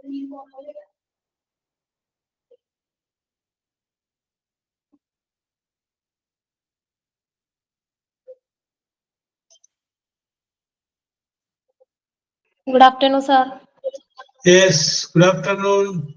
Good afternoon, sir. Yes, good afternoon.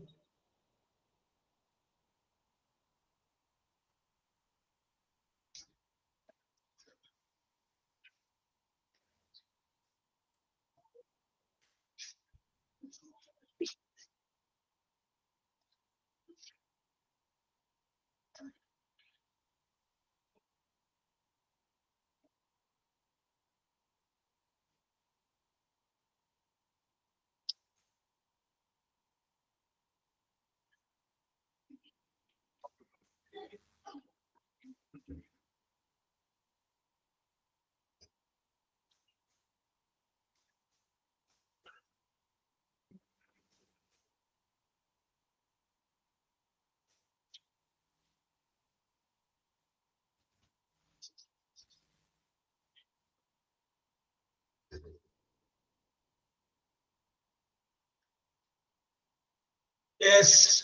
Yes,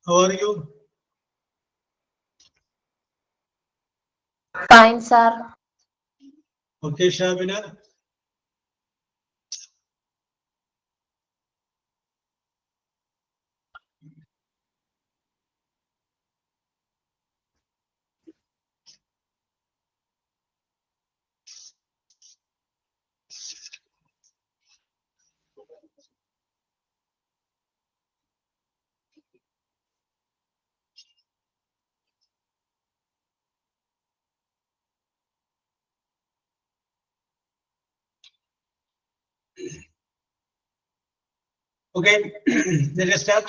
how are you? Fine, sir. Okay, Shabina. Okay, let us start.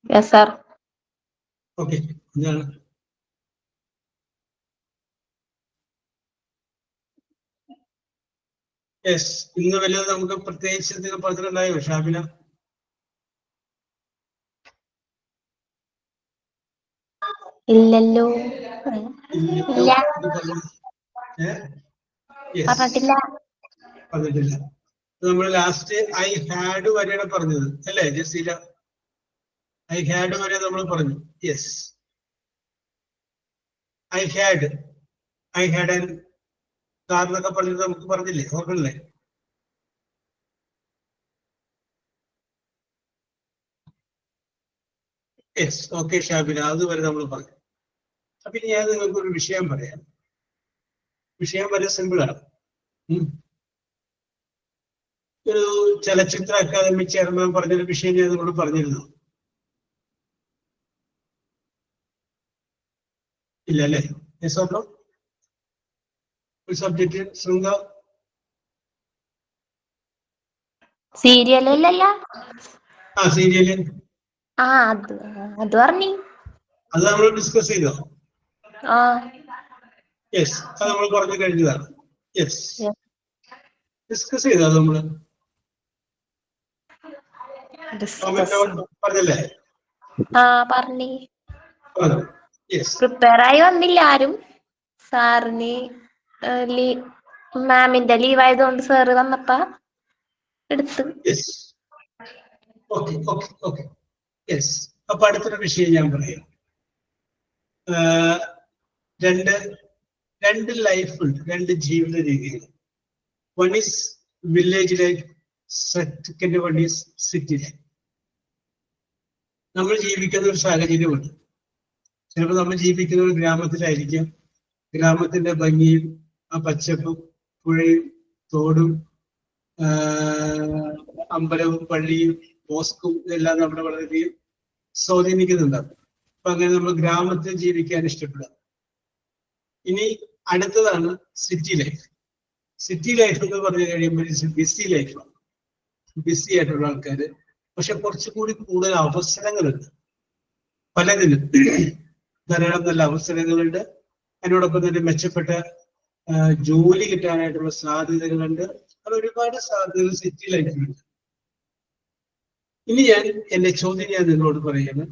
Yes, sir. Okay. Yes, ഇന്ന് വല്ലതും നമുക്ക് പ്രത്യേകിച്ച് എന്തെങ്കിലും പറഞ്ഞിട്ടുണ്ടായോ ഷാബിന? ഇല്ലല്ലോ. ഇല്ല. പറഞ്ഞിട്ടില്ല. പറഞ്ഞിട്ടില്ല. നമ്മൾ ലാസ്റ്റ് ഐ ഹാഡ് വരെയാണ് പറഞ്ഞത് അല്ലേ ജസീല? ഐ ഹാഡ് വരെ നമ്മൾ പറഞ്ഞു. യെസ്, ഐ ഹാഡ് കാരണമൊക്കെ പറഞ്ഞത് നമുക്ക് പറഞ്ഞില്ലേ, ഓർക്കണില്ലേ? യെസ്, ഓക്കെ ഷാബിന, അതുവരെ നമ്മൾ പറഞ്ഞു. അപ്പൊ ഇനി ഞാൻ നിങ്ങൾക്ക് ഒരു വിഷയം പറയാം. വിഷയം വളരെ സിമ്പിളാണ്. ഒരു ചലച്ചിത്ര അക്കാദമി ചെയർമാൻ പറഞ്ഞൊരു വിഷയം ഞാൻ നിങ്ങളോട് പറഞ്ഞിരുന്നു. ഇല്ല അല്ലേ? Yes or no? ഒരു സബ്ജക്റ്റ് ശൃംഗ സീരിയലല്ല. ആ സീരിയല്. അത് പറഞ്ഞു. അത് നമ്മൾ ഡിസ്കസ് ചെയ്തോ? യെസ്, അത് നമ്മൾ പറഞ്ഞു കഴിഞ്ഞതാണ്. യെസ്, ഡിസ്കസ് ചെയ്തോ നമ്മള്? പറഞ്ഞല്ലേ? പറഞ്ഞു. യെസ്. പ്രിപ്പയർ ആയി വന്നില്ല ആരും. സാറിന് മാമിന്റെ ലീവ് ആയതുകൊണ്ട് സാറ് വന്നപ്പ എടുത്തു. Yes, okay okay okay. Yes, അപ്പൊ അടുത്തൊരു വിഷയം ഞാൻ പറയാം. രണ്ട് ലൈഫുണ്ട്, രണ്ട് ജീവിത രീതികൾ. One is village life, second one is city life. നമ്മൾ ജീവിക്കുന്ന ഒരു സാഹചര്യമുണ്ട്. ചിലപ്പോൾ നമ്മൾ ജീവിക്കുന്ന ഒരു ഗ്രാമത്തിലായിരിക്കും. ഗ്രാമത്തിന്റെ ഭംഗിയും ആ പച്ചപ്പും പുഴയും തോടും അമ്പലവും പള്ളിയും മോസ്കും ഇതെല്ലാം നമ്മളെ വളരെയധികം സ്വാധീനിക്കുന്നുണ്ടാവും. അപ്പൊ അങ്ങനെ നമ്മൾ ഗ്രാമത്തിൽ ജീവിക്കാൻ ഇഷ്ടപ്പെടുക. ഇനി അടുത്തതാണ് സിറ്റി ലൈഫ്. സിറ്റി ലൈഫ് എന്ന് പറഞ്ഞു കഴിയുമ്പോൾ ബിസി ലൈഫാണ്. ബിസി ആയിട്ടുള്ള ആൾക്കാര്, പക്ഷെ കുറച്ചുകൂടി കൂടുതൽ അവസരങ്ങളുണ്ട് പലതിനും. ധാരാളം നല്ല അവസരങ്ങളുണ്ട്. അതിനോടൊപ്പം തന്നെ മെച്ചപ്പെട്ട ജോലി കിട്ടാനായിട്ടുള്ള സാധ്യതകളുണ്ട്. അത് ഒരുപാട് സാധ്യതകൾ സിറ്റി ലൈഫിലുണ്ട്. ഇനി എന്റെ ചോദ്യം ഞാൻ നിങ്ങളോട് പറയുന്നത്,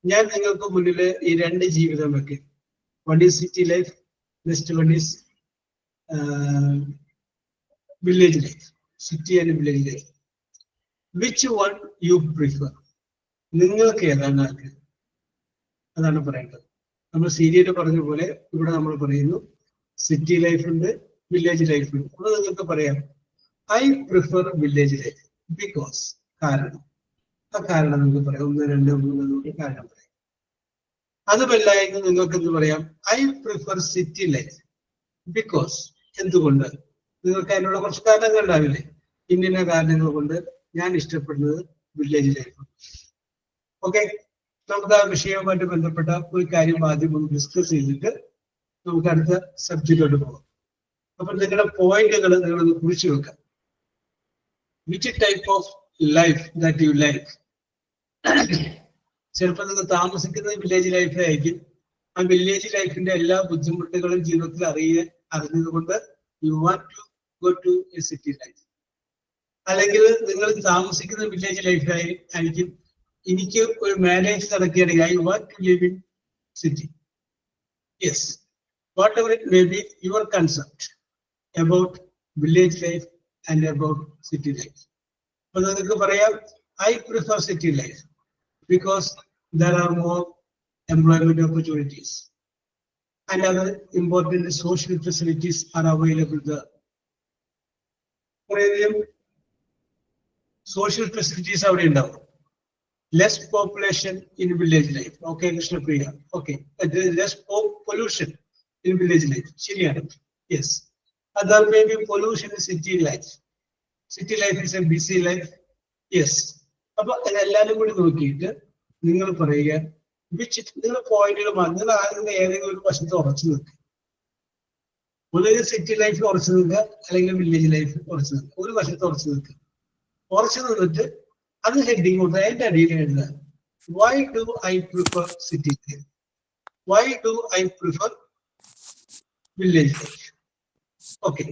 ഞാൻ നിങ്ങൾക്ക് മുന്നിൽ ഈ രണ്ട് ജീവിതം വെക്കും. One is city life, next one is village life. City and village life. Which one you prefer? നിങ്ങൾക്ക് ഏതാണ് ആഗ്രഹം? അതാണ് പറയേണ്ടത്. നമ്മൾ സീരിയൽ പറഞ്ഞ പോലെ ഇവിടെ നമ്മൾ പറയുന്നു സിറ്റി ലൈഫ് ഉണ്ട്, വില്ലേജ് ലൈഫ് ഉണ്ട്. അത് നിങ്ങൾക്ക് പറയാം I prefer village life because. കാരണം ആ കാരണം നിങ്ങൾക്ക് പറയാം. 1, 2, 3 കാരണം പറയാം. അതുമല്ല എന്ന് നിങ്ങൾക്ക് എന്ത് പറയാം? I prefer city life because. എന്തുകൊണ്ട്? നിങ്ങൾക്ക് അതിനുള്ള കുറച്ച് കാരണങ്ങൾ ഉണ്ടാവില്ലേ? ഇന്ന കാരണങ്ങൾ കൊണ്ട് ഞാൻ ഇഷ്ടപ്പെടുന്നത് വില്ലേജ് ലൈഫ്. ഓക്കെ, നമുക്ക് ആ വിഷയവുമായിട്ട് ബന്ധപ്പെട്ട ഒരു കാര്യം ആദ്യം ഒന്ന് ഡിസ്കസ് ചെയ്തിട്ട് നമുക്ക് അടുത്ത സബ്ജക്റ്റിലോട്ട് പോകാം. അപ്പൊ നിങ്ങളുടെ പോയിന്റുകൾ നിങ്ങളൊന്ന് കുറിച്ച് വെക്കാം. Which type of life that you like? ചിലപ്പോൾ നിങ്ങൾ താമസിക്കുന്നത് വില്ലേജ് ലൈഫിലായിരിക്കും. ആ വില്ലേജ് ലൈഫിന്റെ എല്ലാ ബുദ്ധിമുട്ടുകളും ജീവിതത്തിൽ അറിഞ്ഞതുകൊണ്ട് you want to go to a city life. അല്ലെങ്കിൽ നിങ്ങൾ താമസിക്കുന്ന വില്ലേജ് ലൈഫിലായിരിക്കും. എനിക്ക് ഒരു മാരേജ് നടക്കുകയാണെങ്കിൽ I want to live in city. Yes, whatever it may be your concept about village life and about city life. അപ്പൊ നിങ്ങൾക്ക് പറയാം I prefer city life because there are more employment opportunities and other important social facilities are available there. Social facilities അവിടെ ഉണ്ടാവും. Less population in village life. Okay, Krishnapriya. Okay, less pollution in village life. ശരിയാണ്. Yes. Other may be pollution in city life. City life is a busy life. Yes. അപ്പൊ എല്ലാവരും കൂടി നോക്കിയിട്ട് നിങ്ങൾ പറയുക നിങ്ങളുടെ പോയിന്റുകൾ നിങ്ങൾ ആരുടെ ഏതെങ്കിലും ഒരു വശത്ത് ഉറച്ചു നിൽക്കുക. ഒന്നുകിൽ സിറ്റി ലൈഫിൽ ഉറച്ചു നിൽക്കുക, അല്ലെങ്കിൽ വില്ലേജ് ലൈഫിൽ ഉറച്ചു നിൽക്കുക. ഒരു വശത്ത് ഉറച്ചു നിൽക്കുക. ഉറച്ചു നിന്നിട്ട് അത് ഹെഡിങ് കൊണ്ട് അതിന്റെ അടിയിൽ എഴുതുക why do I prefer city life, why do I prefer village life. Okay,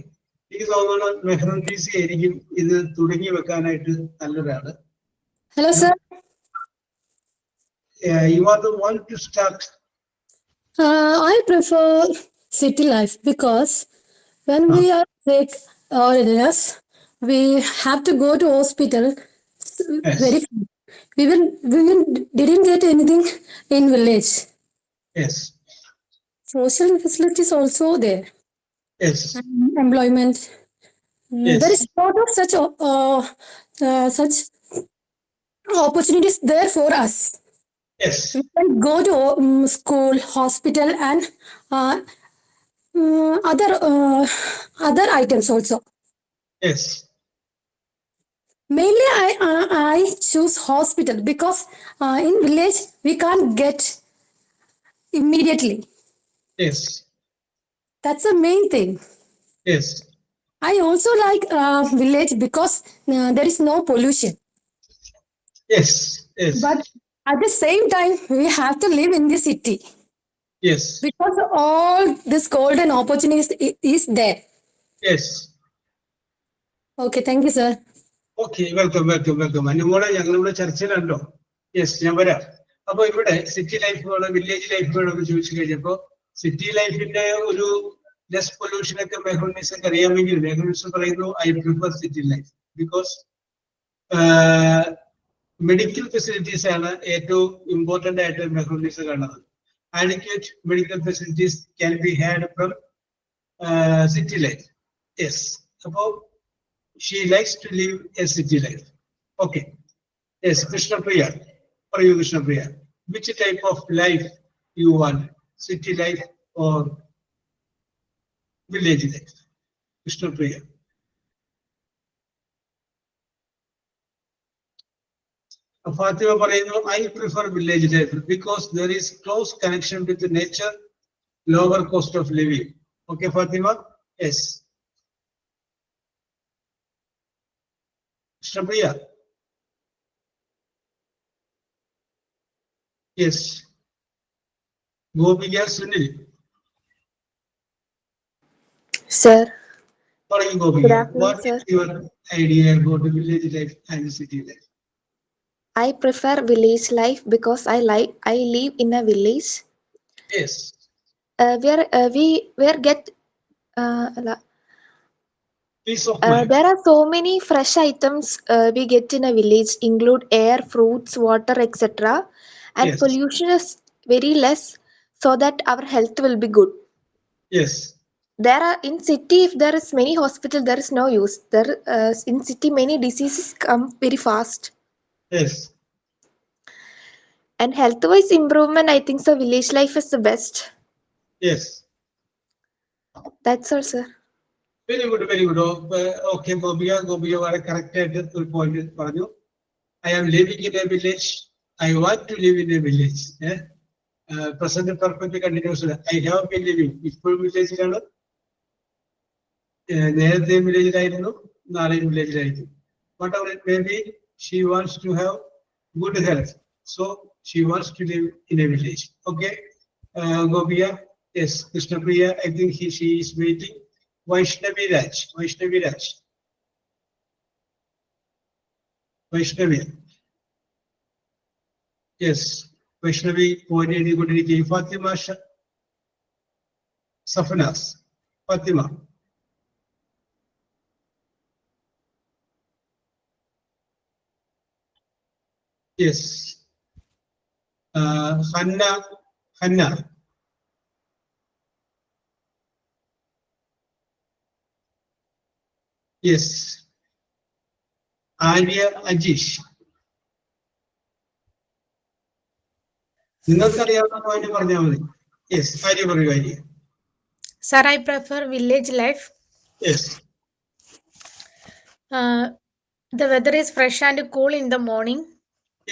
എനിക്ക് തോന്നുന്നു മെഹ്റൻ ബി സി ആയിരിക്കും ഇത് തുടങ്ങി വെക്കാനായിട്ട് നല്ലൊരാള്. Hello, sir. You are the one to start. I prefer city life because when we are sick or illness, we have to go to hospital Yes. very fast. We didn't get anything in village. Yes. Social facilities also there. Yes. Employment. Yes. There is lot of such opportunities there for us. Yes. We can go to school, hospital, and other items also. Yes. Mainly, I choose hospital because in village we can't get immediately. Yes. That's the main thing. Yes. I also like village because there is no pollution. Yes. Yes. But at the same time, we have to live in the city Yes. because all this golden opportunities is there. Yes. Okay, thank you, sir. Okay, welcome welcome welcome. അനുമോളെ ഞങ്ങളിവിടെ ചർച്ചയിലുണ്ടോ? Yes, ഞാൻ വരാം. അപ്പൊ ഇവിടെ city life വേണോ village life വേണോ എന്ന് ചോദിച്ചു കഴിഞ്ഞപ്പോ സിറ്റി ലൈഫിന്റെ ഒരു ലെസ് പൊല്യൂഷൻ ഒക്കെ മെഹ്റൂണിസൊക്കെ അറിയാമെങ്കിൽ മെഹ്റൂണിസ് പറയുന്നു I prefer city life because medical facilities ആണ് ഏറ്റവും ഇമ്പോർട്ടന്റ് ആയിട്ട് മെഹ്റൂണിസ് കാണുന്നത്. adequate medical facilities can be had from city life. Yes. So she likes to live a city life. Okay. Yes, Krishna Priya. For you, Krishna Priya, which type of life you want? City life or village life? Krishna Priya. Fatima പറയുന്നു I prefer village life because there is close connection with the nature, lower cost of living. Okay, Fatima? Yes. Shrapriya? Yes. Gopiya Sunil? Sir. Sorry, Gopiya. Good afternoon, What sir. is your idea about the village life and city life? I prefer village life because I live in a village Yes. where we get Peace of mind. There are so many fresh items we get in a village, include air, fruits, water, etc. And Yes. pollution is very less, so that our health will be good. Yes. There are in city, if there is many hospital, there is no use. There in city many diseases come very fast. Yes. And health wise improvement, I think so village life is the best. Yes. That's all, sir. Very good, very good. Okay, Gobiya വളരെ correct ആയിട്ട് ഒരു point പറഞ്ഞു. I am living in a village. I want to live in a village. Present perfect continuous. I have been living. ഇപ്പോൾ വില്ലേജിലാണ്, നേരത്തെ വില്ലേജിലായിരുന്നു, നാളെയും വില്ലേജിലായിരിക്കും. Whatever it may be, she wants to have good health. So she wants to live in a village. Okay, Gobiya, yes, Krishnapriya, I think she is waiting. Vaishnavi Raj, Vaishnavi Raj, Vaishnavi. Yes, Vaishnavi, already good. Fatima Safanas, Fatima. Yes, Hanna. Yes, Arya Ajish. നിങ്ങൾക്കറിയാവുന്ന point പറഞ്ഞാൽ മതി. Yes, Arya പറയൂ, Arya. Sir, I prefer village life. Yes. The weather is fresh and cool in the morning.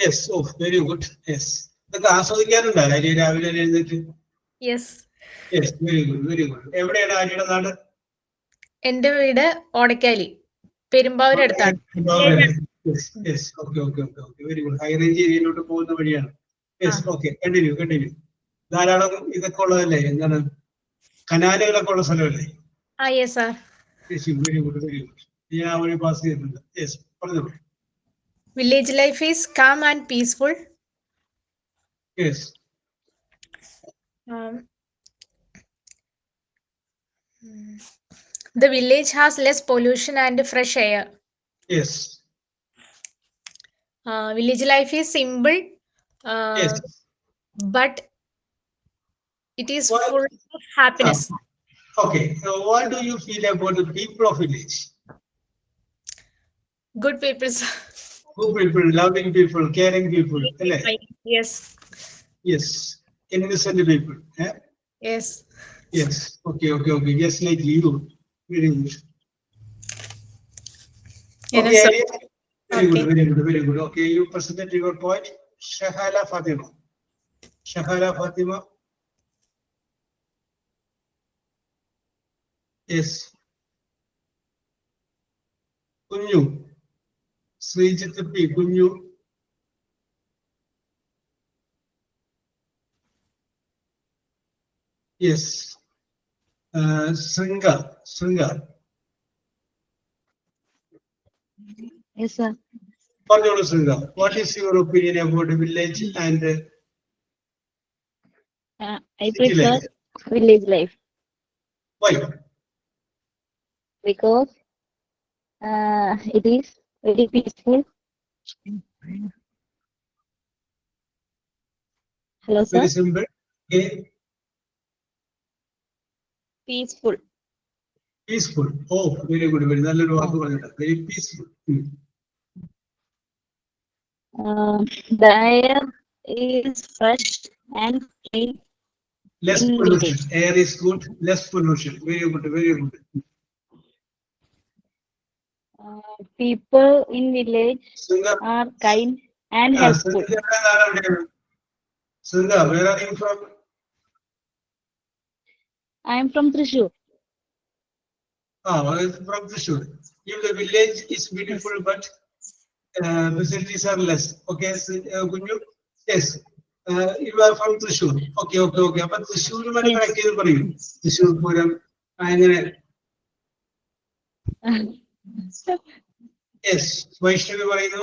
Yes, oh, very good. Yes. ഇതൊക്കെ ആസ്വദിക്കാറുണ്ടോ ആര്യ രാവിലെ എഴുന്നേറ്റ്? Yes. Yes, very good, very good. എവിടെയാണ് ആര്യയുടെ നാട്? എന്റെ വീട് ഓടക്കാലി, പെരുമ്പാവൂരടുത്താണ്. Yes, yes, okay, okay, okay, okay, very good. High range ഏരിയയിലോട്ട് പോകുന്ന വഴിയാണ്. Yes, okay, continue, continue. ധാരാളം ഇതൊക്കെ ഉള്ളതല്ലേ, എന്താണ് കനാലുകളൊക്കെ ഉള്ള സ്ഥലമല്ലേ? Yes, sir. Yes, very good, very good. ഞാൻ ആ വഴി പാസ് ചെയ്തിട്ടുണ്ട്. Yes, പറഞ്ഞോളൂ. Village life is calm and peaceful. Yes. The village has less pollution and fresh air. Yes. Village life is simple, Yes. but it is full of happiness. Okay, so what do you feel about the people of village? Good people, sir. Good people, loving people, caring people. Yes. Yes, innocent people. Yes. Yes, okay, okay, okay. Just like you. Very good. Okay, Yes, Arya. Very okay. good, very good, very good. Okay, you presented your point. Shahala Fatima. Shahala Fatima. Yes. Kunyu. Srijit P. Kunyu. Yes. Sringa. Sringa. Yes, sir. Panjolu Sringa. What is your opinion about the village and I city prefer life? village life Why? because it is very peaceful. Hello, sir. Very simple. Okay. Peaceful. Peaceful. Oh, very good. Very nalloru vaakku പറഞ്ഞിട്ട്. Very peaceful. The air is fresh and clean. Less In pollution. village. Air is good. Less pollution. Very good. Very good. People in village Sringa. are kind and helpful. Sringa, where are you from? I am from Thrissur. From Thrissur. If the village is beautiful, but facilities are less. Okay, Kunju? Yes. You are from Thrissur. Okay, okay, okay. But Thrissur is connect ചെയ്ത് പറയൂ. Thrissur Pooram അങ്ങനെ. Yes, Vaishnavi പറയുന്നു.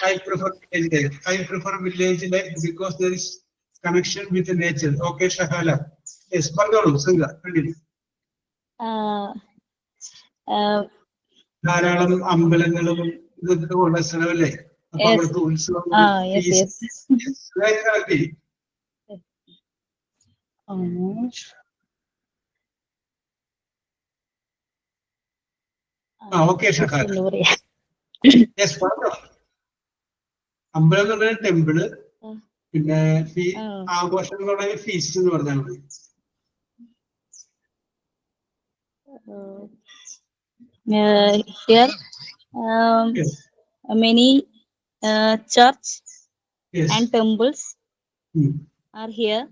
I prefer village life. I prefer village life because there is connection with the nature. Okay, Shahala. Yes, പറഞ്ഞോളൂ, Sringa. Continue. ധാരാളം അമ്പലങ്ങളും ഇതൊക്കെ ഉള്ള സ്ഥലമല്ലേ? അപ്പൊ Yes. അവിടുത്തെ ഉത്സവം Yes, yes. ഓക്കെ ഷഹാല. എന്താ പറയാ? യെസ് പറഞ്ഞോ. അമ്പലം എന്ന് പറഞ്ഞാൽ ടെമ്പിള്, പിന്നെ ആഘോഷങ്ങളുടെ ഫീസ്റ്റ് എന്ന് പറഞ്ഞാൽ മതി. Here, Yes. many church Yes. and temples are here.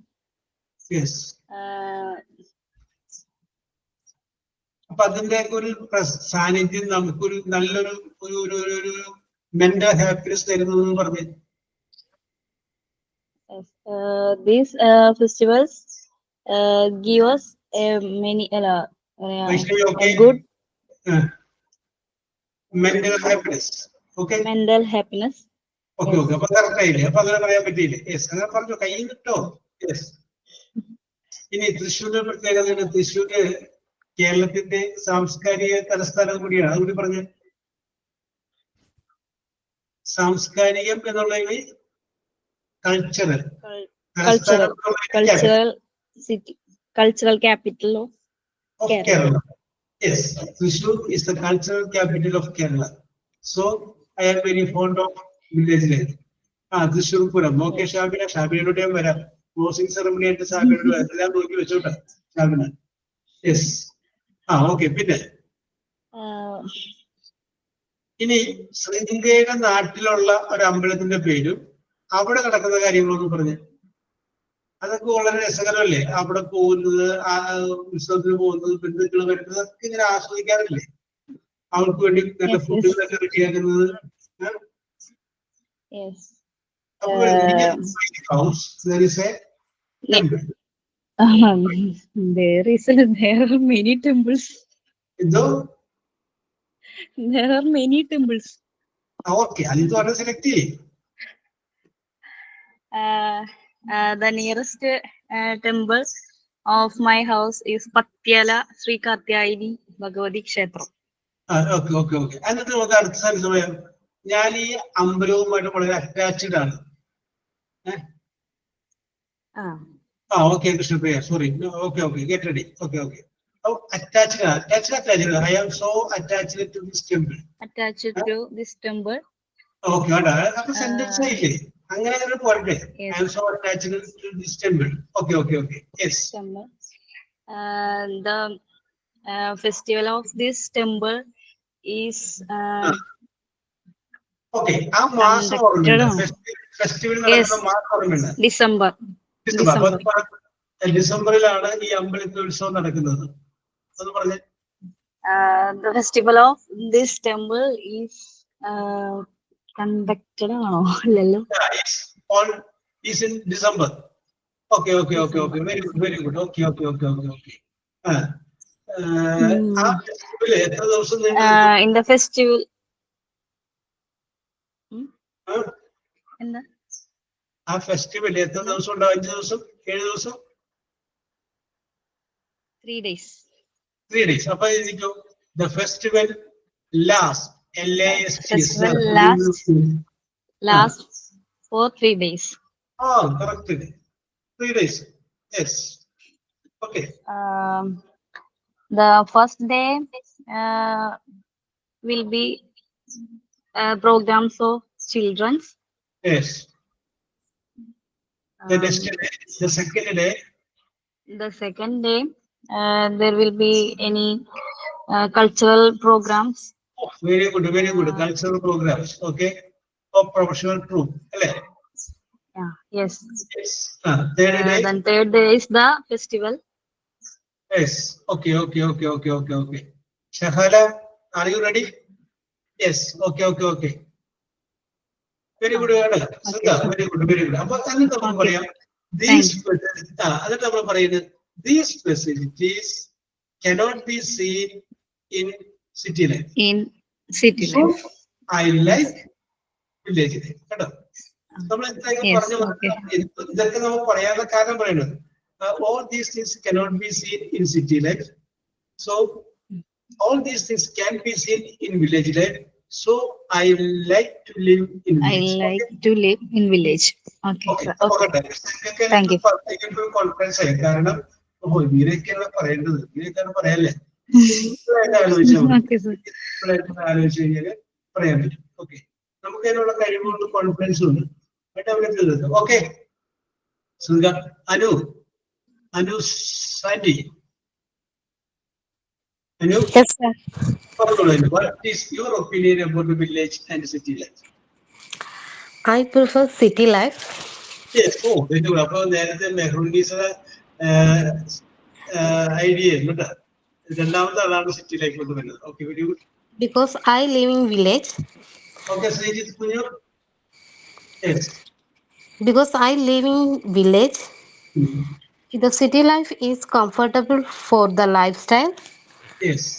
Yes. അപ്പൊ അതിന്റെ ഒരു സാന്നിധ്യം നമുക്കൊരു നല്ലൊരു ഒരു മെന്റൽ ഹാപ്പിനെസ് തരുന്നു പറഞ്ഞു. These festivals give us many good mental happiness. Okay, mental happiness. Okay okay. അപ്പൊ കറക്റ്റ് ആയില്ലേ? അപ്പൊ അങ്ങനെ പറയാൻ പറ്റിയില്ലേ? യെസ്, അങ്ങനെ പറഞ്ഞു. കൈ കിട്ടോ? യെസ്. ഇനി തൃശ്ശൂരിന്റെ പ്രത്യേകത, തൃശ്ശൂര് കേരളത്തിന്റെ സാംസ്കാരിക തലസ്ഥാനം കൂടിയാണ്. അതുകൂടി പറഞ്ഞു. സാംസ്കാരികം എന്നുള്ളതിന് cultural City, cultural capital of Kerala. Yes, Thrissur is the cultural capital of Kerala. So I am very fond of village life. Thrissur Puram. Okay, Shabina വരാം. ക്ലോസിംഗ് സെറമണി ആയിട്ട് ഷാബിനോട് എല്ലാം നോക്കി വെച്ചോട്ടെ ഷാബിന. യെസ്. ഓക്കെ. പിന്നെ ഇനി ശ്രീലങ്കയുടെ നാട്ടിലുള്ള ഒരു അമ്പലത്തിന്റെ പേരും അവിടെ നടക്കുന്ന കാര്യങ്ങളൊന്നും പറഞ്ഞു. അതൊക്കെ വളരെ രസകരമല്ലേ? അവിടെ പോകുന്നത്, ഉത്സവത്തിന് പോകുന്നത്, ബന്ധുക്കൾ വരുന്നത്, അതൊക്കെ ഇങ്ങനെ ആസ്വദിക്കാറില്ലേ? അവർക്ക് വേണ്ടി നല്ല ഫുഡുകളൊക്കെ റെഡിയാക്കുന്നത്. There is many temples. There are many temples. Okay, അത് പറഞ്ഞ സെലക്ട് ചെയ്യേ. The nearest temple of my house is Patyala Sri Katyayani Bhagavati Kshetram. Okay okay okay. എന്നിട്ട് നമുക്ക് അടുത്ത സമയം ഞാൻ ഈ അമ്പലവുമായിട്ട് വളരെ അറ്റാച്ച്ഡ് ആണ്. Okay Krishnapriya, sorry. Okay okay, get ready. Okay okay. Attached. I am so attached to this temple. Attached to this temple. Okay, അപ്പൊ sentence ആയില്ലേ? അങ്ങനെ പോരട്ടെ. I am so attached to this temple. Okay, okay, okay. Yes. The festival of this temple is okay. ആ മാസം ഓർമ്മയുണ്ട്. Festival നടക്കുന്ന മാസം ഓർമ്മയുണ്ട്. ഡിസംബർ. ഡിസംബറിലാണ് ഈ അമ്പലത്തിൽ ഉത്സവം നടക്കുന്നത്. അത് പറഞ്ഞേ. The festival of this temple is conducted ആണോ? അല്ലല്ലോ. Is in December. Okay, okay, okay, okay. Very good, very good. Okay, okay, okay, okay, okay. എത്ര ദിവസം in the festival എന്താ ആ ഫെസ്റ്റിവൽ എത്ര ദിവസം ഉണ്ടാവും? 5 ദിവസം, 7 ദിവസം? 3 days. 3 days. അപ്പൊ ഇതിക്കോ the festival last last for 3 days. Correct. 3 days. Yes. Okay. The first day will be programs of children's. Yes. The second day. The second day there will be any cultural programs. Very good, very good. Cultural programs. Okay. Of professional troupe. Yeah. Yes. Yes. Third day. Then third day is the festival. Yes. Okay, okay, okay, okay, okay, okay. Shahala, are you ready? Yes. Okay, okay, okay. Very good. Okay. Very good, very good. But these facilities cannot be seen in city life. In city life. So, I like village life. All these things cannot be seen in city life. So all these things can be seen in village life. So I like to live in I village. like to live in village. Okay, Okay. sir. Okay. Thank you. Confidence ആയി കാരണം ഇവരൊക്കെയാണ് പറയേണ്ടത്, ഇവരൊക്കെയാണ് പറയല്ലേ. Simple ആയിട്ട് ആലോചിച്ചാൽ മതി. Okay, sir. Simple ആയിട്ട് ആലോചിച്ച് കഴിഞ്ഞാൽ പറയാൻ പറ്റും. ഓക്കെ, നമുക്ക് അതിനുള്ള കഴിവുകൊണ്ട് കോൺഫിഡൻസും ഉണ്ട്. ബട്ട് അവരെ ഓക്കെ. സുഖ Anu Sandy Anu Yes, sir. പറഞ്ഞോളൂ. What is your opinion about the village and city life? I prefer city life. Yes. അപ്പൊ നേരത്തെ മെഹ്റൂനീസിന്റെ ഐഡിയ കേട്ടോ. രണ്ടാമത്തെ ആളാണ് സിറ്റി ലൈഫിലോട്ട് വരുന്നത്. Okay, very good. Because I live in village. Okay, Sreejith കുഞ്ഞു. Yes. Because I live in village. The city life is comfortable for the lifestyle. Yes.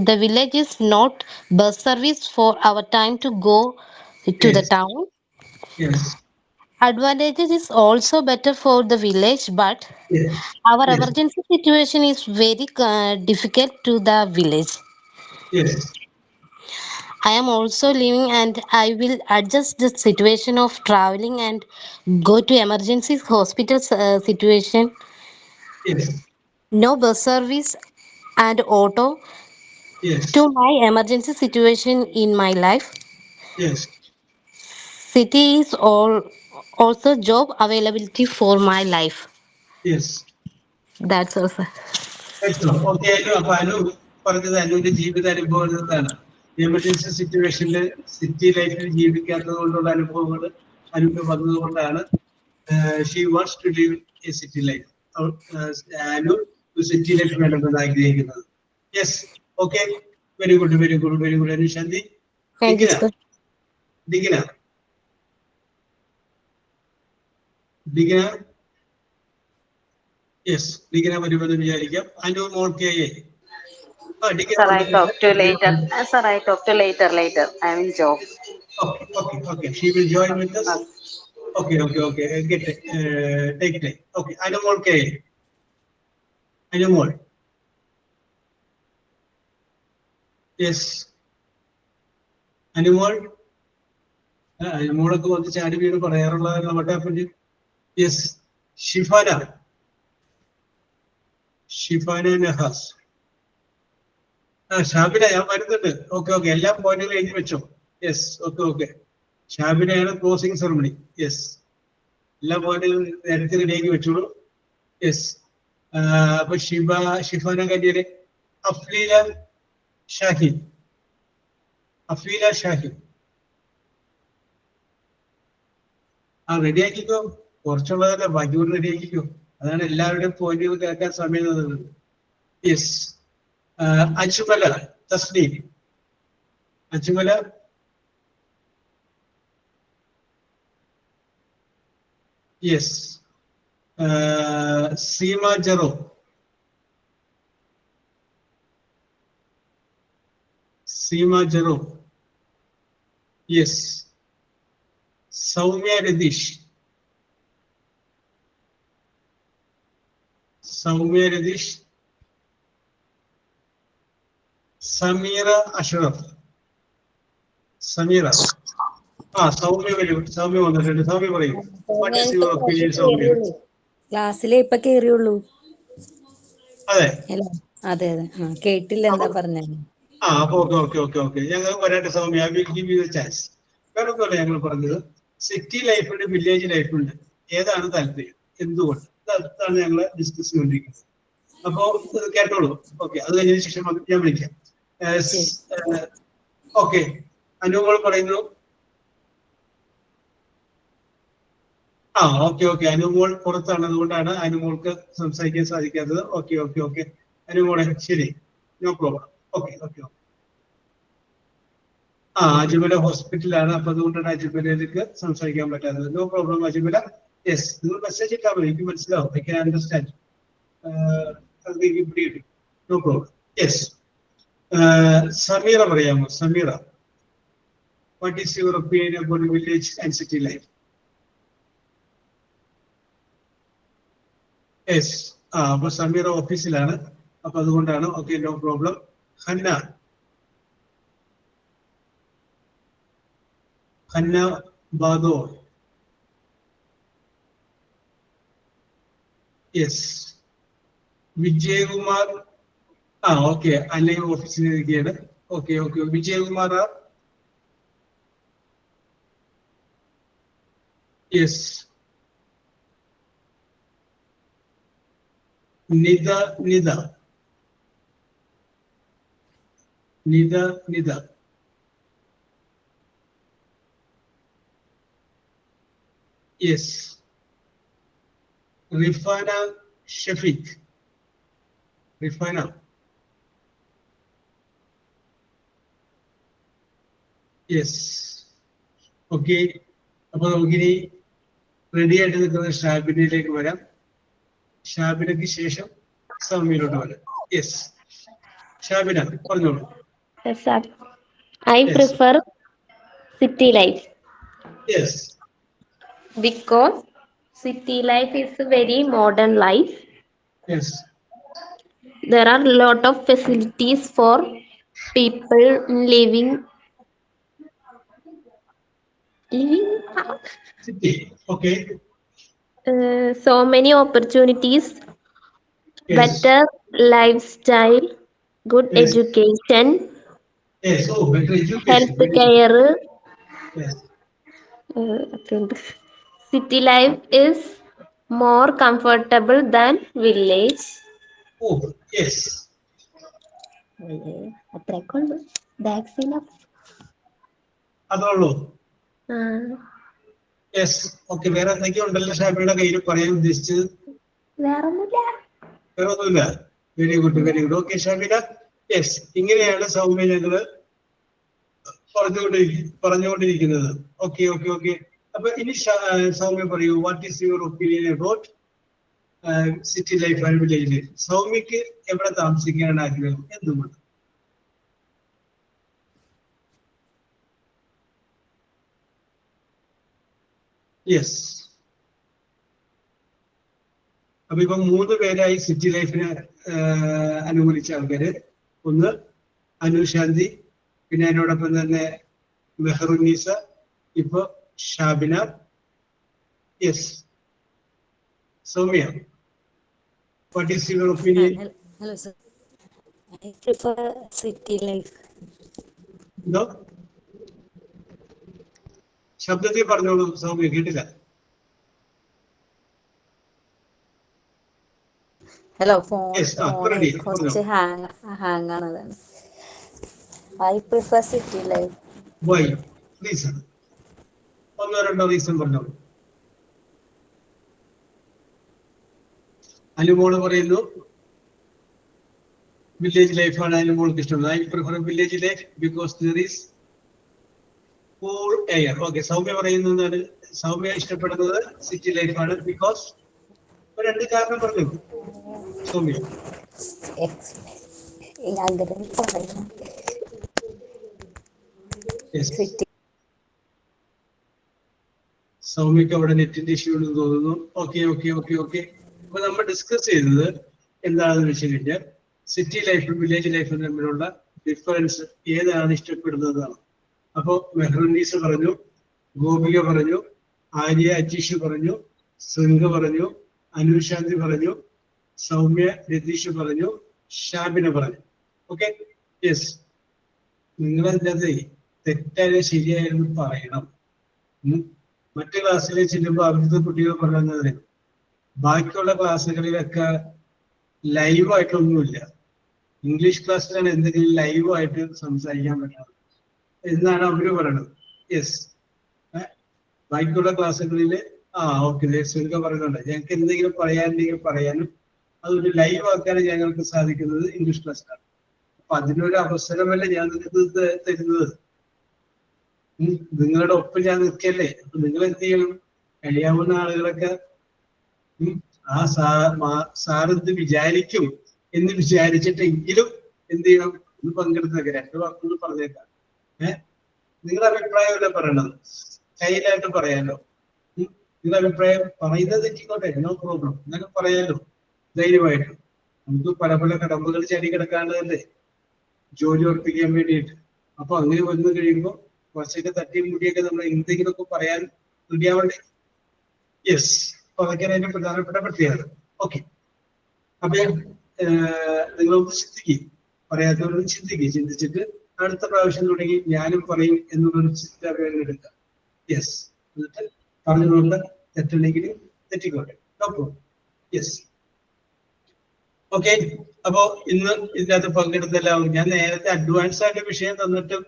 The village is not bus service for our time to go to the Yes. town. Yes. Advantages is also better for the village, but Yes. our Yes. emergency situation is very difficult to the village. Yes. I am also living and I will adjust the situation of traveling and go to emergency hospital situation. Yes. No bus service and auto Yes. to my emergency situation in my life. Yes. City is also job availability for my life. Yes. That's all, sir. Okay, അപ്പൊ അനു പറഞ്ഞത് അനുവിന്റെ ജീവിത അനുഭവം എന്താണ്? Emergency സിറ്റുവേഷനിൽ city ലൈഫിൽ ജീവിക്കാത്തത് കൊണ്ടുള്ള അനുഭവങ്ങൾ അനുവിന് വന്നതുകൊണ്ടാണ് she wants to live a city life. Anu city life വേണമെന്ന് ആഗ്രഹിക്കുന്നത്. Yes. Okay, very good, very good, very good. Anu Shanthi. Thank you, sir. Digina yes, Digina വരുമെന്ന് വിചാരിക്കാം. Anumol K A. Sir, I talk to later. Sir, I talk to later. I am in job. Okay. She will join with us. Okay. Get it. Take it. Okay. Anumol K A. Anumol. Yes. Anumol. അനുമോളൊക്കെ വന്ന് ചാടി വീണ് പറയാറുള്ളതാണ്. what happened? Yes. Shifana Nahas. Shabina, ഞാൻ വരുന്നുണ്ട്. Okay, എല്ലാ പോയിന്റുകളും എഴുതി വെച്ചോ. യെസ്. ഓക്കെ. ഷാബിനയാണ് ക്ലോസിംഗ് സെറമണി. യെസ്, എല്ലാ പോയിന്റുകളും നേരത്തെ റെഡിയാക്കി വെച്ചോളൂ. യെസ്. അപ്പൊ ഷിഫാന കന്യരെ. അഫ്ലീല ഷാഹിൻ. റെഡിയാക്കിക്കോ. കുറച്ചുള്ളതല്ല, ബാക്കി കൂടെ റെഡിയാക്കിക്കോ. അതാണ് എല്ലാവരുടെയും പോയിന്റുകൾ കേൾക്കാൻ സമയം തന്നത്. Yes. Ajmala Thasleem. Ajmala. Yes. Seema Jero. Yes. Soumya Ratheesh. Sameera Ashraf. Soumya വരും. സൗമ്യ വന്നിട്ടുണ്ട്. സൗമ്യ പറയും. ക്ലാസ്സിലെ ഇപ്പൊ കേറിയുള്ളൂ. അതെ. കേട്ടില്ല എന്താ പറഞ്ഞ. ഓക്കെ. ഞങ്ങൾ വരാട്ടെ സൗമ്യ. ചാൻസ്. വേറെ ഒന്നുമല്ല ഞങ്ങൾ പറഞ്ഞത്. സിറ്റി ലൈഫുണ്ട്, വില്ലേജ് ലൈഫുണ്ട്. ഏതാണ് താല്പര്യം, എന്തുകൊണ്ട്? അതാണ് ഞങ്ങൾ ഡിസ്കസ് ചെയ്തുകൊണ്ടിരിക്കുന്നത്. അപ്പോ കേട്ടോളൂ. ഓക്കെ, അത് കഴിഞ്ഞതിന് ശേഷം ഞാൻ വിളിക്കാം. ഓക്കെ, അനുമോൾ പറയുന്നു. ഓക്കെ. അനുമോൾ പുറത്താണ്, അതുകൊണ്ടാണ് അനുമോൾക്ക് സംസാരിക്കാൻ സാധിക്കാത്തത്. ഓക്കെ. അനുമോളെ ശരി, നോ പ്രോബ്ലം. ഓക്കെ. അജ്മല ഹോസ്പിറ്റലാണ്, അപ്പൊ അതുകൊണ്ടാണ് അജ്മലയിലേക്ക് സംസാരിക്കാൻ പറ്റാത്തത്. No problem Ajmala. യെസ്, നിങ്ങൾ മെസ്സേജ് ഇട്ടാൽ മതി, എനിക്ക് മനസ്സിലാവും. I can understand. No problem. Yes. Sameera പറയാമോ? Sameera, what is your opinion about village and city life? Yes. അപ്പൊ സമീറ ഓഫീസിലാണ്, അപ്പൊ അതുകൊണ്ടാണ്. Okay, no problem. Hanna Badhor. Yes. Vijayakumar. Okay, അല്ലെങ്കിൽ ഓഫീസിൽ ഇരിക്കുകയാണ്. Okay okay, Vijayakumar. Yes. Nitha. Yes. Rifana Shafeeq. Rifana. Yes. Okay, അപ്പൊ നമുക്കിനി റെഡി ആയിട്ട് നിൽക്കുന്ന ഷാബിനയിലേക്ക് വരാം. ഷാബിനയ്ക്ക് ശേഷം സൗമ്യയിലോട്ട് വരാം. യെസ്, ഷാബിന പറഞ്ഞോളൂ. I prefer city life. Yes. Because city life is a very modern life. Yes. There are a lot of facilities for people living City. Okay. So many opportunities, Yes. better lifestyle, good Yes. education, Yes. Oh, better education. health care. Yes. City life is more comfortable than village. Oh, yes. That's enough. അതുള്ളൂ. Yes. Okay, വേറെ എന്തൊക്കെയോ ഉണ്ടല്ലോ ഷാബിയുടെ കയ്യിൽ പറയാൻ ഉദ്ദേശിച്ചത്? വേറെ ഒന്നുമില്ല. Very good, very good. Okay Shabina. Yes, ഇങ്ങനെയാണ് സൗമ്യ ഞങ്ങള് പറഞ്ഞുകൊണ്ടിരിക്കുന്നത്. Okay okay okay. അപ്പൊ ഇനി സൗമ്യ പറയൂ, what is your opinion about city life and village life? സൗമ്യക്ക് എവിടെ താമസിക്കാനാണ് ആഗ്രഹം, എന്തുകൊണ്ട്? യെസ്. അപ്പൊ ഇപ്പൊ 3 പേരായി സിറ്റി ലൈഫിനെ അനുകൂലിച്ച ആൾക്കാര്. ഒന്ന് അനുശാന്തി, പിന്നെ അതിനോടൊപ്പം തന്നെ മെഹറുന്നീസ, ഇപ്പൊ Shabina. Yes, Soumya, what is your opinion? Hello, sir. I prefer city life. എന്തോ ശബ്ദത്തിൽ പറഞ്ഞോളൂ സൗമ്യ, കേട്ടില്ല. Hello, phone ready. കുറച്ച് ഹാങ് ആണ്, അതാണ്. I prefer city life. Why? Reason. ഒന്നോ രണ്ടോ റീസൺ പറഞ്ഞോളൂ. അനുമോള് പറയുന്നു വില്ലേജ് ലൈഫാണ് അനുമോൾക്ക് ഇഷ്ടം. I prefer village life because there is cool air. Okay, Soumya പറയുന്നത്, സൗമ്യ ഇഷ്ടപ്പെടുന്നത് സിറ്റി ലൈഫാണ് ബിക്കോസ് രണ്ട് കാരണം പറഞ്ഞു സൗമ്യ. സൗമ്യക്ക് അവിടെ നെറ്റിന്റെ ഇഷ്യൂ ഉണ്ടെന്ന് തോന്നുന്നു. Okay okay okay okay. അപ്പൊ നമ്മൾ ഡിസ്കസ് ചെയ്തത് എന്താണെന്ന് വെച്ച് കഴിഞ്ഞാൽ സിറ്റി ലൈഫും വില്ലേജ് ലൈഫും തമ്മിലുള്ള ഡിഫറൻസ് ഏതാണ് ഇഷ്ടപ്പെടുന്നതാണ്. അപ്പോ മെഹറുന്നീസ് പറഞ്ഞു, ഗോപിക പറഞ്ഞു, ആര്യ അജീഷ് പറഞ്ഞു, ശൃംഗ പറഞ്ഞു, അനുശാന്തി പറഞ്ഞു, സൗമ്യ രതീഷ് പറഞ്ഞു, ഷാബിന പറഞ്ഞു. Okay, yes. നിങ്ങളെന്താ തെറ്റായാലും ശരിയായാലും പറയണം. മറ്റു ക്ലാസ്സിൽ ചെല്ലുമ്പോൾ അവിടുത്തെ കുട്ടികൾ പറയുന്നത് ബാക്കിയുള്ള ക്ലാസ്സുകളിലൊക്കെ ലൈവായിട്ടൊന്നുമില്ല. ഇംഗ്ലീഷ് ക്ലാസ്സിലാണ് എന്തെങ്കിലും ലൈവായിട്ട് സംസാരിക്കാൻ പറ്റുന്നത് എന്നാണ് അവര് പറയുന്നത്. യെസ്, ബാക്കിയുള്ള ക്ലാസ്സുകളിൽ ഓക്കെ ശൃംഗ പറയുന്നുണ്ട്, ഞങ്ങൾക്ക് എന്തെങ്കിലും പറയാനുണ്ടെങ്കിൽ പറയാനും അതൊരു ലൈവ് ആക്കാനും ഞങ്ങൾക്ക് സാധിക്കുന്നത് ഇംഗ്ലീഷ് ക്ലാസ്സിലാണ്. അപ്പൊ അതിനൊരു അവസരമല്ല ഞാൻ നിങ്ങൾക്ക് തരുന്നത്. നിങ്ങളുടെ ഒപ്പം ഞാൻ നിൽക്കല്ലേ. അപ്പൊ നിങ്ങൾ എന്ത് ചെയ്യണം? കഴിയാവുന്ന ആളുകളൊക്കെ ആ സാറെന്ത് വിചാരിക്കും എന്ന് വിചാരിച്ചിട്ടെങ്കിലും എന്ത് ചെയ്യണം? ഒന്ന് പങ്കെടുത്തേക്ക്. 2 വാക്കുകൾ പറഞ്ഞേക്കാം. നിങ്ങളുടെ അഭിപ്രായമല്ലേ പറയണത്, കയ്യിലായിട്ട് പറയാലോ. നിങ്ങളുടെ അഭിപ്രായം പറയുന്നത് തെറ്റിക്കോട്ടെ, നോ പ്രോബ്ലം, എന്നൊക്കെ പറയാലോ ധൈര്യമായിട്ട്. നമുക്ക് പല പല കടമ്പകൾ ചാടി കിടക്കാണ്ടതല്ലേ ജോലി ഉറപ്പിക്കാൻ വേണ്ടിയിട്ട്. അപ്പൊ അങ്ങനെ വന്നു കഴിയുമ്പോൾ കുറച്ചൊക്കെ തട്ടിയും മുടിയൊക്കെ നമ്മൾ എന്തെങ്കിലുമൊക്കെ പറയാൻ റെഡിയാവണ്ടേ? യെസ്. അപ്പൊ അതൊക്കെയാണ് അതിന്റെ പ്രധാനപ്പെട്ട പ്രത്യേകത. ഓക്കെ. അപ്പൊ നിങ്ങളൊന്ന് ചിന്തിക്കും, പറയാത്തവരൊന്ന് ചിന്തിക്കും. ചിന്തിച്ചിട്ട് അടുത്ത പ്രാവശ്യം തുടങ്ങി ഞാനും പറയും എന്നുള്ളൊരു ചിന്ത വേണം എടുക്കാം. യെസ്. എന്നിട്ട് പറഞ്ഞു നോക്കുക, തെറ്റുണ്ടെങ്കിൽ തെറ്റിക്കോട്ടെ. യെസ്. ഓക്കെ. അപ്പോ ഇന്ന് ഇതിനകത്ത് പങ്കെടുത്തെല്ലാവരും, ഞാൻ നേരത്തെ അഡ്വാൻസ് ആയിട്ട് വിഷയം തന്നിട്ടും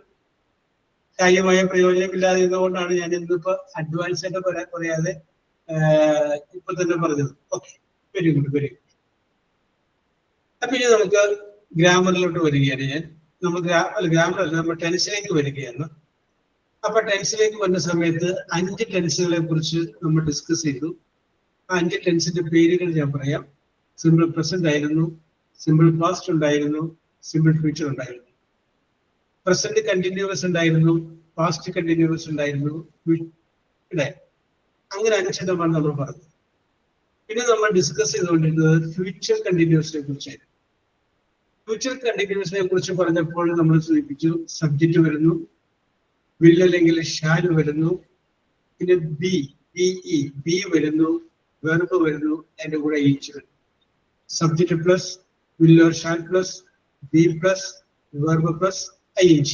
കാര്യമായ പ്രയോജനമില്ലാതെ ഇരുന്നുകൊണ്ടാണ് ഞാൻ ഇന്നിപ്പോ അഡ്വാൻസ് ആയിട്ട് പറയാതെ ഇപ്പൊ തന്നെ പറഞ്ഞത്. Okay, very good, very good. അപ്പൊ ഇനി നമുക്ക് ഗ്രാമറിലോട്ട് വരികയാണ്. നമ്മൾ ഗ്രാമറല്ല, നമ്മൾ ടെൻസിലേക്ക് വരികയാണ്. അപ്പൊ ടെൻസിലേക്ക് വരുന്ന സമയത്ത് 5 ടെൻസുകളെ കുറിച്ച് നമ്മൾ ഡിസ്കസ് ചെയ്തു. ആ 5 ടെൻസിന്റെ പേരുകൾ ഞാൻ പറയാം. സിമ്പിൾ പ്രസന്റ് ആയിരുന്നു, സിമ്പിൾ പാസ്റ്റ് ഉണ്ടായിരുന്നു, സിമ്പിൾ ഫ്യൂച്ചർ ഉണ്ടായിരുന്നു, പ്രസന്റ് കണ്ടിന്യൂസ് ഉണ്ടായിരുന്നു, പാസ്റ്റ് കണ്ടിന്യൂസ് ഉണ്ടായിരുന്നു, അങ്ങനെ 5 എണ്ണമാണ് നമ്മൾ പറഞ്ഞത്. പിന്നെ നമ്മൾ ഡിസ്കസ് ചെയ്തുകൊണ്ടിരുന്നത് ഫ്യൂച്ചർ കണ്ടിന്യൂസിനെ കുറിച്ചായിരുന്നു. ഫ്യൂച്ചർ കണ്ടിന്യൂസിനെ കുറിച്ച് പറഞ്ഞപ്പോൾ നമ്മൾ സൂചിപ്പിച്ചു, സബ്ജക്റ്റ് വരുന്നു, വിൽ അല്ലെങ്കിൽ ഷാൽ വരുന്നു, പിന്നെ ബി വരുന്നു, വെർബ് വരുന്നു, അതിന്റെ കൂടെ ഈച്ച് വരുന്നു. Subject plus will or shall plus B plus verb plus ing.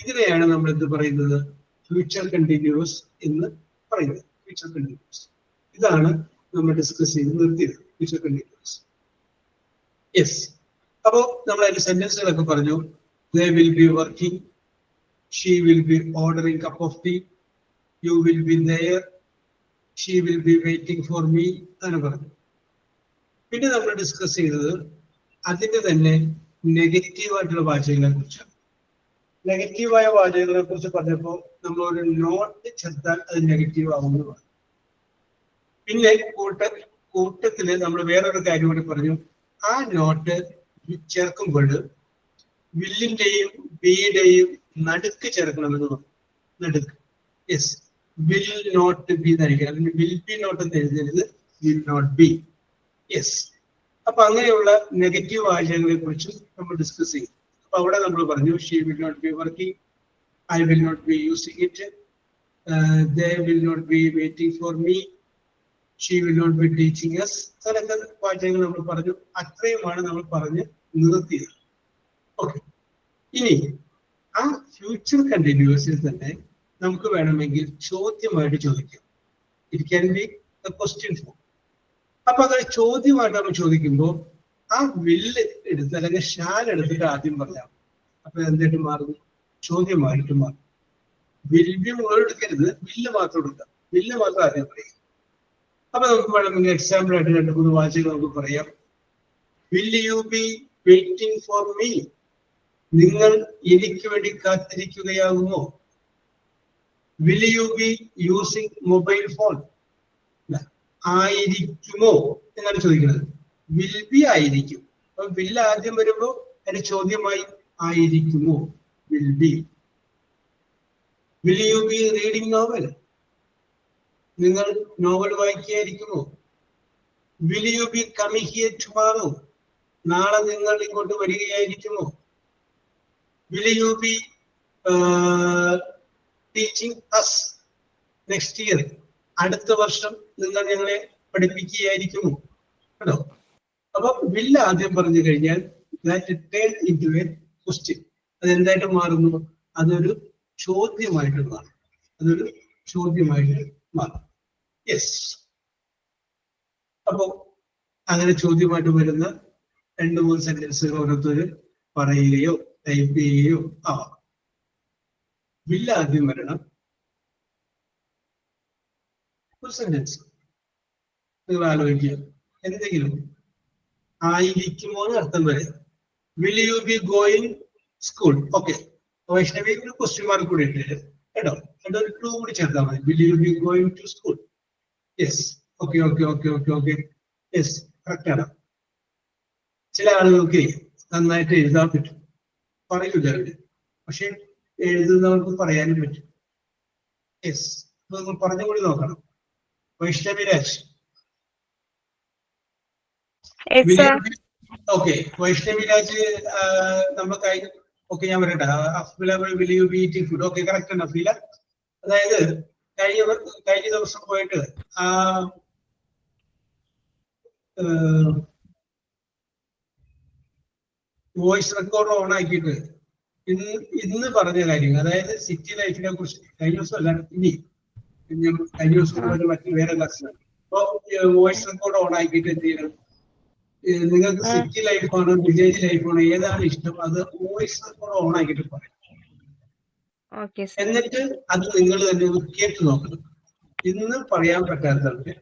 ഇതിനെയാണ് നമ്മൾ എന്ത് പറയുന്നത്? ഫ്യൂച്ചർ കണ്ടിന്യൂസ് എന്ന് പറയുന്നത്. ഫ്യൂച്ചർ കണ്ടിന്യൂസ് ഇതാണ് നമ്മൾ ഡിസ്കസ് ചെയ്ത് നിർത്തിയത്. Future continuous. യെസ്. അപ്പോ നമ്മൾ അതിന്റെ സെന്റൻസുകളൊക്കെ പറഞ്ഞു. They will be working, she will be ordering cup of tea, you will be there, she will be waiting for me എന്ന് പറഞ്ഞു. പിന്നെ നമ്മൾ ഡിസ്കസ് ചെയ്തത് അതിന്റെ തന്നെ നെഗറ്റീവായിട്ടുള്ള വാചകങ്ങളെ കുറിച്ചാണ്. നെഗറ്റീവായ വാചകങ്ങളെ കുറിച്ച് പറഞ്ഞപ്പോൾ നമ്മൾ ഒരു നോട്ട് ചേർത്താൽ അത് നെഗറ്റീവ് ആവുമെന്ന് പറഞ്ഞു. പിന്നെ കൂട്ടത്തില് നമ്മൾ വേറൊരു കാര്യം കൂടി പറഞ്ഞു. ആ നോട്ട് ചേർക്കുമ്പോൾ വില്ലിന്റെയും ബിയുടെയും നടുക്ക് ചേർക്കണമെന്ന് പറഞ്ഞു. നടുക്ക്. യെസ്. വിൽ നോട്ട് ബി എന്നായിരിക്കും. അതിന് വിൽ ബി നോട്ട് എന്ന് എഴുതരുത്, വിൽ നോട്ട് ബി. യെസ്. അപ്പൊ അങ്ങനെയുള്ള നെഗറ്റീവ് വാചകങ്ങളെ കുറിച്ചും നമ്മൾ ഡിസ്കസ് ചെയ്യും. അപ്പൊ അവിടെ നമ്മൾ പറഞ്ഞു, she will not be working, I will not be using it, they will not be waiting for me, she will not be teaching us. അങ്ങനത്തെ വാചകങ്ങൾ നമ്മൾ പറഞ്ഞു. അത്രയുമാണ് നമ്മൾ പറഞ്ഞ് നിർത്തിയത്. ഓക്കെ. ഇനി ആ ഫ്യൂച്ചർ കണ്ടിന്യൂസിൽ തന്നെ നമുക്ക് വേണമെങ്കിൽ ചോദ്യമായിട്ട് ചോദിക്കാം. It can be A question form. അപ്പൊ അങ്ങനെ ചോദ്യമായിട്ട് നമ്മൾ ചോദിക്കുമ്പോൾ ആ വില്ല് എടുത്ത് അല്ലെങ്കിൽ ഷാൽ എടുത്തിട്ട് ആദ്യം പറയാം. അപ്പൊ എന്തായിട്ട് മാറുന്നു? ചോദ്യമായിട്ട് മാറും. വില്ല് മുഴുവൻ എടുക്കരുത്, വില്ല് മാത്രം എടുക്കാം. വില്ല് മാത്രം ആദ്യം പറയും. അപ്പൊ നമുക്ക് വേണമെങ്കിൽ എക്സാമ്പിൾ ആയിട്ട് 2-3 വാചകങ്ങൾ നമുക്ക് പറയാം. Will you be waiting for me? നിങ്ങൾ എനിക്ക് വേണ്ടി കാത്തിരിക്കുകയാകുമോ? Will you be using mobile phone? ആയിരിക്കുമോ എന്നാണ് ചോദിക്കുന്നത്. വിൽ ബി ആയിരിക്കും. അപ്പൊ വിൽ ആദ്യം വരുമ്പോ അതിന്റെ ചോദ്യമായി ആയിരിക്കുമോ? Will be. Will you be reading novel? നിങ്ങൾ നോവൽ വായിക്കുകയായിരിക്കുമോ? Will you be coming here tomorrow? നാളെ നിങ്ങൾ ഇങ്ങോട്ട് വരികയായിരിക്കുമോ? Will you be teaching us next year? അടുത്ത വർഷം നിങ്ങൾ ഞങ്ങളെ പഠിപ്പിക്കുകയായിരിക്കുമോ? കേട്ടോ. അപ്പൊ വില്ല് ആദ്യം പറഞ്ഞു കഴിഞ്ഞാൽ that turn into a question. അതെന്തായിട്ട് മാറുന്നു? അതൊരു ചോദ്യമായിട്ട് മാറും. അതൊരു ചോദ്യമായിട്ട് മാറും. യെസ്. അപ്പോ അങ്ങനെ ചോദ്യമായിട്ട് വരുന്ന 2-3 സെന്റൻസുകൾ ഓരോരുത്തര് പറയുകയോ ടൈപ്പ് ചെയ്യുകയോ ആവാം. വില്ല് ആദ്യം വരണം. ഒരു സെന്റൻസ് നിങ്ങൾ ആലോചിക്കുക. എന്തെങ്കിലും ആയിരിക്കുമോ എന്ന് അർത്ഥം വരെ. Will you be going school? Okay. Vaishnavi ഒരു ക്വസ്റ്റ്യൻ മാർക്ക് കൂടി ഇട്ടിട്ട് കേട്ടോ, ഒരു ക്ലൂ കൂടി ചേർത്താൽ മതി. Will you be going to school? Yes. Okay okay okay okay okay. Yes, correct ആണ്. ചില ആളുകൾക്ക് നന്നായിട്ട് എഴുതാൻ പറ്റും, പറയൂല അവര്, പക്ഷെ എഴുതുന്നവർക്ക് പറയാനും പറ്റും. യെസ്. നമ്മൾ പറഞ്ഞുകൂടി നോക്കണം. വൈഷ്ണവി രാജ്, ഓക്കെ, വൈഷ്ണവി രാജ് നമ്മൾ കഴിഞ്ഞ ഓക്കെ ഞാൻ പറയട്ടെ. Afeela will you be eating food? Okay, correct ആണ് അഫീല. അതായത് കഴിഞ്ഞ ദിവസം പോയിട്ട് വോയിസ് റെക്കോർഡർ ഓൺ ആക്കിയിട്ട് ഇന്ന് പറഞ്ഞ കാര്യങ്ങൾ, അതായത് സിറ്റി ലൈഫിനെ കുറിച്ച് കഴിഞ്ഞ ദിവസം അല്ല കഴിഞ്ഞ ദിവസം മറ്റു വേറെ ക്ലാസ്സിലാണ്. അപ്പൊ വോയിസ് റെക്കോർഡ് ഓൺ ആക്കിയിട്ട് എന്ത് ചെയ്യണം? നിങ്ങൾക്ക് സിറ്റി ലൈഫാണ് വില്ലേജ് ലൈഫാണ് ഏതാണ് ഇഷ്ടം അത് വോയിസ് റെക്കോർഡ് ഓൺ ആക്കിയിട്ട് പറയും. എന്നിട്ട് അത് നിങ്ങൾ തന്നെ കേട്ട് നോക്കണം. ഇന്ന് പറയാൻ പറ്റാത്തവര്,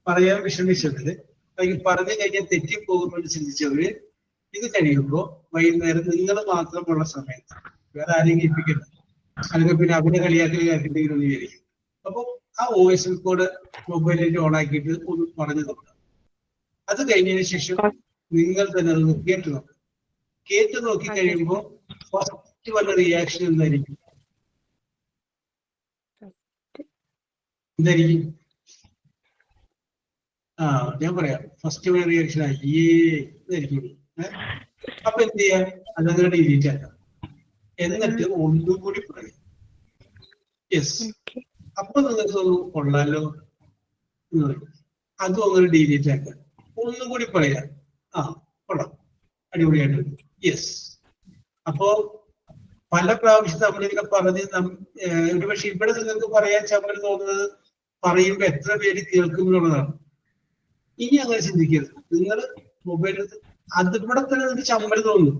പറയാൻ വിഷമിച്ചവര്, അല്ലെങ്കിൽ പറഞ്ഞു കഴിഞ്ഞാൽ തെറ്റിപ്പോകുമെന്ന് ചിന്തിച്ചവര് ഇത് കഴിയുമ്പോ വൈകുന്നേരം നിങ്ങൾ മാത്രമുള്ള സമയത്ത് വേറെ ആരെയും ഏൽപ്പിക്കരുത്. അല്ലെങ്കിൽ പിന്നെ അവിടെ കളിയാക്കൽ കേൾക്കേണ്ടിയിരുന്നു വിചാരിക്കും. അപ്പൊ ആ വോയിസ് റെക്കോർഡ് മൊബൈലിൽ ഓൺ ആക്കിയിട്ട് ഒന്ന് പറഞ്ഞു നോക്കുക. അത് കഴിഞ്ഞതിന് ശേഷം നിങ്ങൾ തന്നെ അത് കേട്ട് നോക്കുക. കേട്ട് നോക്കി കഴിയുമ്പോൾ ഫസ്റ്റ് വല്ല റിയാക്ഷൻ എന്തായിരിക്കും? ഞാൻ പറയാം. ഫസ്റ്റ് വല്ല റിയാക്ഷൻ ഇതായിരിക്കും. അപ്പൊ എന്ത് ചെയ്യാം? അതങ്ങനെ ഡിലീറ്റ് ആക്കാം. എന്നിട്ട് ഒന്നും കൂടി പറയാം. യെസ്, അപ്പൊ നിങ്ങൾക്ക് കൊള്ളാലോ എന്ന് പറയും. അതും അങ്ങനെ ഡിലീറ്റ് ആക്കാം. ഒന്നും കൂടി പറയാം. കൊള്ളാം, അടിപൊളിയായിട്ട്. യെസ്. അപ്പോ പല പ്രാവശ്യം നമ്മളിങ്ങനെ പറഞ്ഞ് ഒരുപക്ഷെ ഇവിടെ നിങ്ങൾക്ക് പറയാൻ ചമ്മൽ തോന്നുന്നത് പറയുമ്പോ എത്ര പേര് കേൾക്കും എന്നുള്ളതാണ്. ഇനി അങ്ങനെ ചിന്തിക്കരുത്. നിങ്ങൾ മൊബൈൽ അതിവിടെ തന്നെ നിങ്ങൾക്ക് ചമ്മൽ തോന്നും.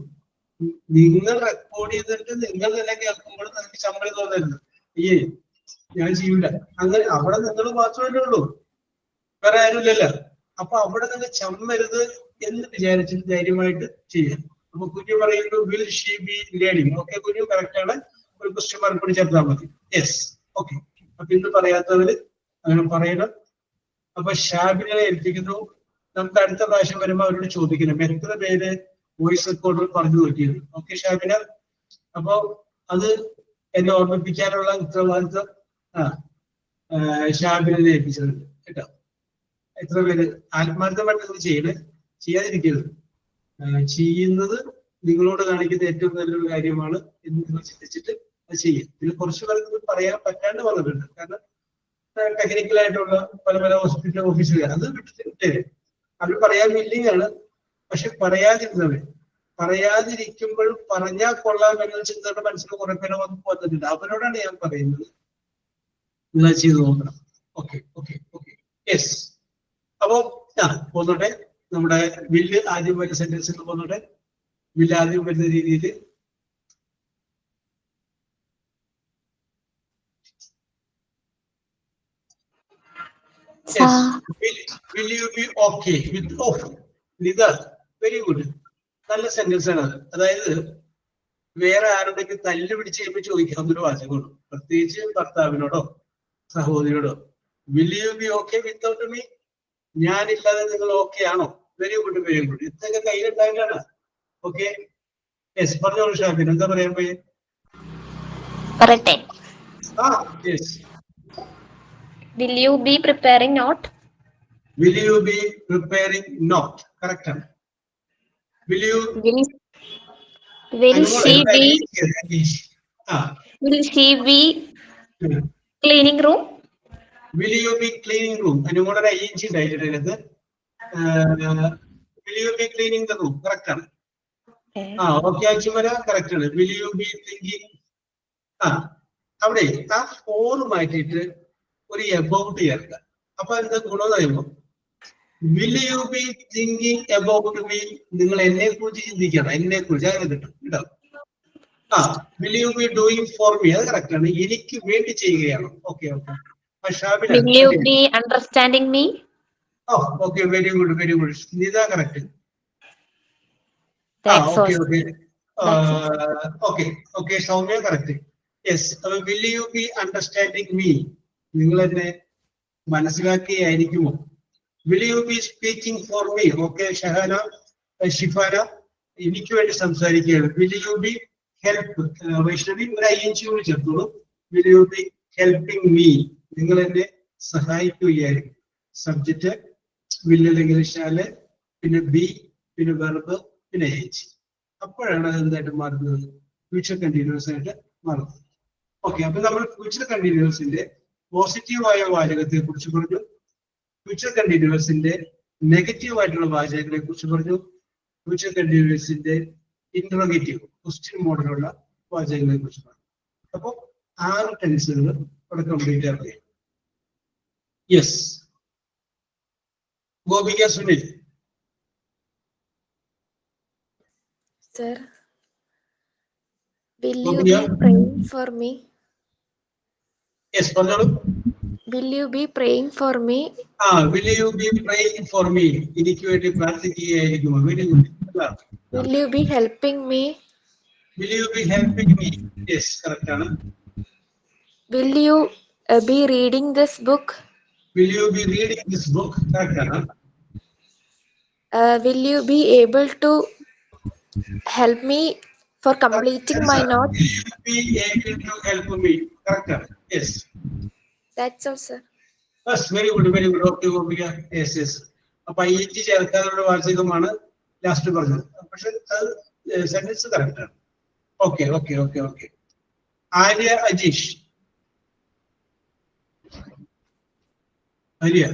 നിങ്ങൾ റെക്കോർഡ് ചെയ്തിട്ട് നിങ്ങൾ തന്നെ കേൾക്കുമ്പോൾ നിങ്ങൾക്ക് ചമ്മൽ തോന്നരുത്. ഞാൻ ചെയ്യൂല. അങ്ങനെ അവിടെ നിങ്ങൾ മാത്രമല്ലേ ഉള്ളൂ, വേറെ ആരുമില്ലല്ലോ. അപ്പൊ അവിടെ നിങ്ങൾ ചമ്മരുത് എന്ന് വിചാരിച്ചിട്ട് ധൈര്യമായിട്ട് ചെയ്യാം. അപ്പൊ കുഞ്ഞു പറയുന്നു will she B learning? Okay, കുഞ്ഞു കറക്റ്റ് ആണ്. ഒരു ക്വസ്റ്റ്യൻ മാർക്ക് കൂടി ചേർത്താൽ മതി. Yes, okay. അപ്പൊ ഇന്ന് പറയാത്തവര് അങ്ങനെ പറയണം. അപ്പൊ ഷാബിനെ ഏൽപ്പിക്കുന്നു. നമുക്ക് അടുത്ത പ്രാവശ്യം വരുമ്പോൾ അവരോട് ചോദിക്കണം എത്ര പേര് വോയിസ് റെക്കോർഡർ പറഞ്ഞു നോക്കിയത്. ഓക്കെ ഷാബിന, അപ്പൊ അത് എന്നെ ഓർമ്മിപ്പിക്കാനുള്ള ഉത്തരവാദിത്വം ഷാബിനെ ഏൽപ്പിച്ചിട്ടുണ്ട് കേട്ടോ. എത്ര പേര് ആത്മാർത്ഥമായിട്ട് ഇത് ചെയ്യണേ, ചെയ്യാതിരിക്കരുത്. ചെയ്യുന്നത് നിങ്ങളോട് കാണിക്കുന്ന ഏറ്റവും നല്ലൊരു കാര്യമാണ് എന്ന് നിങ്ങൾ ചിന്തിച്ചിട്ട് അത് ചെയ്യും. ഇതിൽ കുറച്ചു പേർക്ക് പറയാൻ പറ്റാണ്ട് വന്നിട്ടുണ്ട്. കാരണം ടെക്നിക്കലായിട്ടുള്ള പല പല ഹോസ്പിറ്റൽ ഓഫീസുകാർ അത് വിട്ടേ അവർ പറയാൻ വില്ലിങ്ങാണ്. പക്ഷെ പറയാതിരിക്കുമ്പോഴും പറഞ്ഞാൽ കൊള്ളാം എന്ന ചിന്തയുടെ മനസ്സിൽ കുറെ പേരെ വന്നിട്ടുണ്ട്. അവരോടാണ് ഞാൻ പറയുന്നത് നിങ്ങൾ ചെയ്ത് നോക്കണം. Okay okay okay, yes. അപ്പൊ പോന്നോട്ടെ, നമ്മുടെ ബില്ല് ആദ്യം വരുന്ന സെന്റൻസിൽ പോന്നോട്ടെ. ബില്ല് ആദ്യം വരുന്ന രീതിയിൽ will you be okay with off? Very good, നല്ല സെന്റൻസ് ആണ് അത്. അതായത് വേറെ ആരുടെയൊക്കെ തല്ല് പിടിച്ച് കഴിയുമ്പോൾ ചോദിക്കാവുന്നൊരു വാചകമാണ്, പ്രത്യേകിച്ച് ഭർത്താവിനോടോ സഹോദരിയോടോ. Will you be okay without me? ഞാനില്ലാതെ നിങ്ങൾ ഓക്കെ ആണോ? Very good very good. ഇതൊക്കെ കയ്യിലുണ്ടാവില്ലാണ്. Okay, yes. പറഞ്ഞോളൂ ഷാബിൻ, എന്താ പറയാൻ പോയി? Yes. Will you be preparing not? Will you be preparing not? Correct. Will you? Will she be cleaning room? Will you be cleaning room? അനുമോടെ ing ഉണ്ടായിട്ട് will you be cleaning the room? Correct ആണ്. Okay അച്ചുമര, correct ആണ്. Will you be thinking? അവിടെ ആ four മാറ്റിയിട്ട് ഒരു about ചേർക്കുക. അപ്പൊ എന്താ ഗുണം പറയുമ്പോൾ will you be thinking about me? നിങ്ങൾ എന്നെ കുറിച്ച് ചിന്തിക്കണം, എന്നെ കുറിച്ച് അങ്ങനെ കിട്ടും കേട്ടോ. Will you be doing for me? അത് കറക്റ്റ് ആണ്, എനിക്ക് വേണ്ടി ചെയ്യുകയാണ്. Okay okay. Will you be understanding me? Okay, very good very good. Smitha correct. Okay okay okay okay. Soumya correct. Yes. അപ്പൊ will you be understanding me? നിങ്ങൾ എന്നെ മനസ്സിലാക്കിയായിരിക്കുമോ? Will you be speaking for me? Okay Shahana Shifana, എനിക്ക് വേണ്ടി സംസാരിക്കുകയാണ്. Will you be help? Vaishnavi ഒരു ing കൂടി ചേർത്തോളൂ. Will you be helping me? നിങ്ങൾ എന്നെ സഹായിക്കുകയായിരിക്കും. സബ്ജക്റ്റ് വിൽ അല്ലെങ്കിൽ ഷാല്, പിന്നെ ബി, പിന്നെ വെർബ്, പിന്നെ H. അപ്പോഴാണ് അത് എന്തായിട്ട് മാറുന്നത്? ഫ്യൂച്ചർ കണ്ടിന്യൂസ് ആയിട്ട് മാറുന്നത്. ഓക്കെ, അപ്പൊ നമ്മൾ ഫ്യൂച്ചർ കണ്ടിന്യൂസിന്റെ പോസിറ്റീവായ വാചകത്തെ കുറിച്ച് പറഞ്ഞു, ഫ്യൂച്ചർ കണ്ടിന്യൂസിന്റെ നെഗറ്റീവ് ആയിട്ടുള്ള വാചകങ്ങളെ കുറിച്ച് പറഞ്ഞു, ഫ്യൂച്ചർ കണ്ടിന്യൂസിന്റെ ഇന്ററോഗേറ്റീവ് ക്വസ്റ്റ്യൻ മോഡലുള്ള വാചകങ്ങളെ കുറിച്ച് പറഞ്ഞു. അപ്പൊ 6 ടെൻസുകൾ ഇവിടെ കംപ്ലീറ്റ് ആവുകയാണ്. Yes, Gopika Sunil. Sir, will you Gopiya? be praying for me? Yes, പറഞ്ഞോളൂ. Will you be praying for me? Will you be praying for me? എനിക്ക് വേണ്ടി പ്രാർത്ഥിക്കുകയായിരിക്കുമോ? Very good. Will you be helping me? Will you be helping me? Yes, correct ആണ്. Will you be reading this book? Will you be reading this book? Correct ആണ്. Will you be able to help me for completing my notes? Will you be able to help me? Correct ആണ്. Yes. That's all, sir. Yes, very good, very good. Okay, Gopika. Yes, yes. അപ്പൊ IH ചേർക്കാനുള്ള വാചകമാണ് last പറഞ്ഞത്. പക്ഷെ അത് sentence correct ആണ്. Okay okay okay okay. Arya Ajeesh. Arya.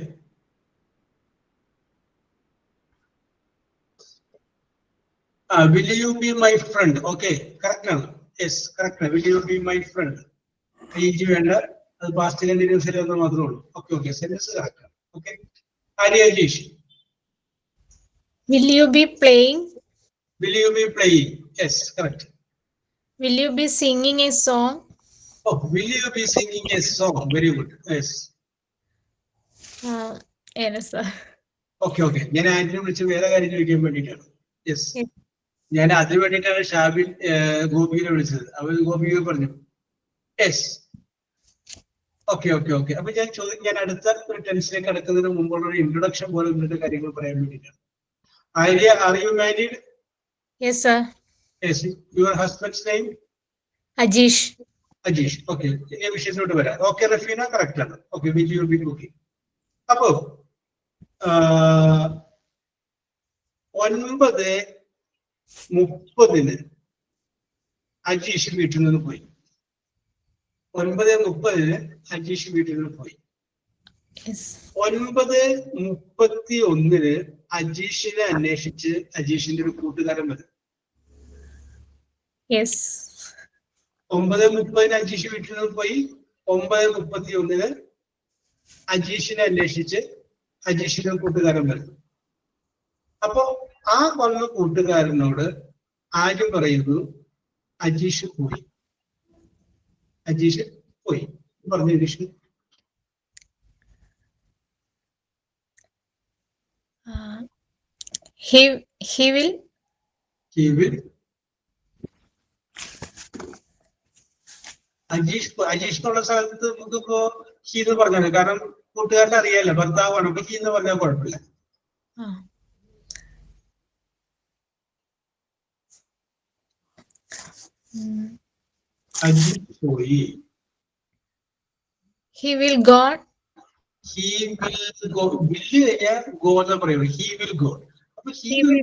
Will you be my friend? Okay, correct ആണ്. Yes, correct. Will you be my friend? IH വേണ്ട, അത് പാസ്റ്റ് കണ്ടിന്യൂസ് മാത്രമേ ഉള്ളൂ. ഓക്കെ ഓക്കെ, സെന്റൻസ് കറക്റ്റ് ആണ്. Okay, Arya Ajeesh. Will you be playing? Will you be playing? Yes, correct. Will you be singing a song? Oh, will you be singing a song? Very good. Yes. Yes, sir. Okay, okay. ഞാൻ ആന്റിനെ വിളിച്ച് വേറെ കാര്യം ചോദിക്കാൻ വേണ്ടിയിട്ടാണ്. Yes, ഞാൻ അതിന് വേണ്ടിയിട്ടാണ് ഷാബിൻ ഗോപിയെ വിളിച്ചത്. അവൻ ഗോപിയെ പറഞ്ഞു. Yes, okay okay okay. അപ്പൊ ഞാൻ അടുത്ത ഒരു ടെൻസിലേക്ക് കടക്കുന്നതിന് മുമ്പുള്ള ഒരു ഇൻട്രൊഡക്ഷൻ പോലെ ഇന്നത്തെ കാര്യങ്ങൾ പറയാൻ വേണ്ടിയിട്ടാണ്. Arya, are you married? Yes, sir. Yes. Your husband's name? Ajish. Ajeesh. Okay, ഈ വിഷയത്തിലോട്ട് വരാം. ഓക്കെ, റഫീന കറക്റ്റ് ആണ്. Okay, will you be cooking. അപ്പോ 9:30 അജീഷ് വീട്ടിൽ നിന്ന് പോയി. 9:30 അജീഷ് വീട്ടിൽ നിന്ന് പോയി. 9:31 അജീഷിനെ അന്വേഷിച്ച് അജീഷിന്റെ ഒരു കൂട്ടുകാരൻ വരും. Yes. 9:30 അജീഷ് വീട്ടിൽ നിന്ന് പോയി. 9:31 അജീഷിനെ അന്വേഷിച്ച് അജീഷിന്റെ കൂട്ടുകാരൻ വരും. അപ്പോ ആ വന്ന കൂട്ടുകാരനോട് ആര് പറയുന്നു? അജീഷ് പോയി. അജീഷ് പോയി പറഞ്ഞു. Ajeesh He will. അജീഷ് എന്നുള്ള സ്ഥലത്ത് നമുക്കിപ്പോ ഹി എന്ന് പറഞ്ഞാൽ, കാരണം കൂട്ടുകാരനെ അറിയാലോ, ഭർത്താവാണ്. അപ്പൊ ഹി എന്ന് പറഞ്ഞാൽ കുഴപ്പമില്ല. അജീഷ് പോയി. He will go. He will go. വില്ല് കഴിഞ്ഞാൽ ഗോ എന്ന് പറയുന്നത്. He will go. അപ്പൊ he will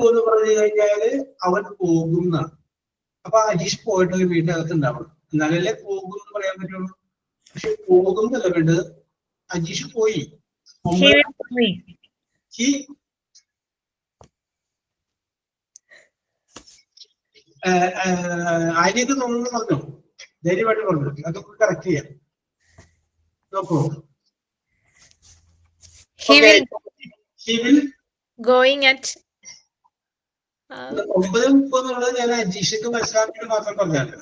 go എന്ന് പറഞ്ഞു കഴിഞ്ഞാല് അവൻ പോകും എന്നാണ്. അപ്പൊ അജീഷ് പോയിട്ടുള്ള വീടിനകത്ത് ഉണ്ടാവണം, എന്നാലല്ലേ പോകും എന്ന് പറയാൻ പറ്റുള്ളൂ. പക്ഷെ പോകും എന്നല്ല വേണ്ടത്, അജീഷ് പോയി. ആര്യക്ക് തോന്നുന്നു പറഞ്ഞു, ധൈര്യമായിട്ട് പറഞ്ഞു. അതൊക്കെ കറക്റ്റ് ചെയ്യാം. നോക്കൂ. He will going at 9:30 എന്നുള്ളത് ഞാൻ അജീഷക്ക് മനസ്സിലാക്കിയിട്ട് മാത്രം പറഞ്ഞാണ്.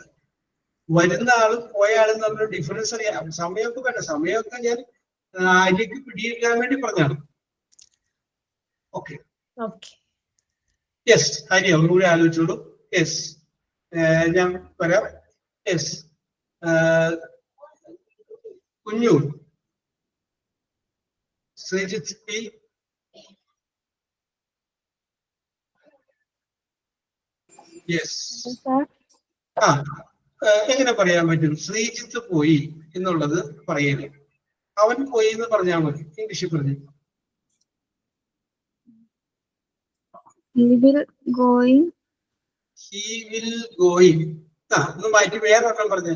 വരുന്ന ആളും പോയ ആളും തമ്മിൽ ഡിഫറൻസ് അറിയാം. സമയമൊക്കെ വേണ്ട, സമയമൊക്കെ ഞാൻ ആര്യക്ക് പിടിയിക്കാൻ വേണ്ടി പറഞ്ഞാണ്. Okay, yes. ആര്യ ഒന്നുകൂടി ആലോചിച്ചോളൂ. യെസ്, ഞാൻ പറയാം. യെസ്, കുഞ്ഞു. ശ്രീജിത്ത് പി. യെസ്. എങ്ങനെ പറയാൻ പറ്റും? ശ്രീജിത്ത് പോയി എന്നുള്ളത് പറയല്. അവൻ പോയി എന്ന് പറഞ്ഞാൽ മതി. ഇംഗ്ലീഷിൽ പറഞ്ഞു. He will going. He will going. ഒന്ന് മാറ്റി വേറൊരെണ്ണം പറഞ്ഞേ.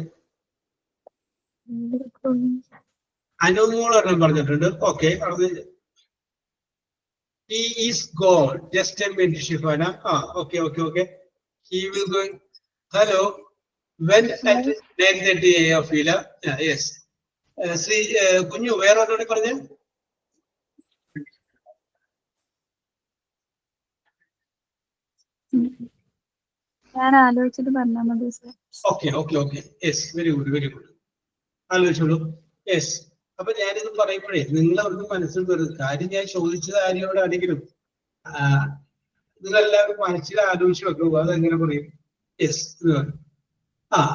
അനുമോളൊരെണ്ണം പറഞ്ഞിട്ടുണ്ട്. Okay, he is gone. Just a minute, Shifana. Okay. He will go. Hello. When at 9:30 a.m. Fila. Yes. See, Kunju, where are you going? Okay. Yes, very good. ആലോചിച്ചോളൂ. Yes. അപ്പൊ ഞാനിത് പറയുമ്പോഴേ നിങ്ങൾ അവർക്ക് മനസ്സിൽ വരുന്നത് കാര്യം ഞാൻ ചോദിച്ചത് ആരെയോടാണെങ്കിലും നിങ്ങളെല്ലാവരും മനസ്സിൽ ആലോചിച്ച് വെക്കുക. അതെങ്ങനെ പറയും? യെസ്.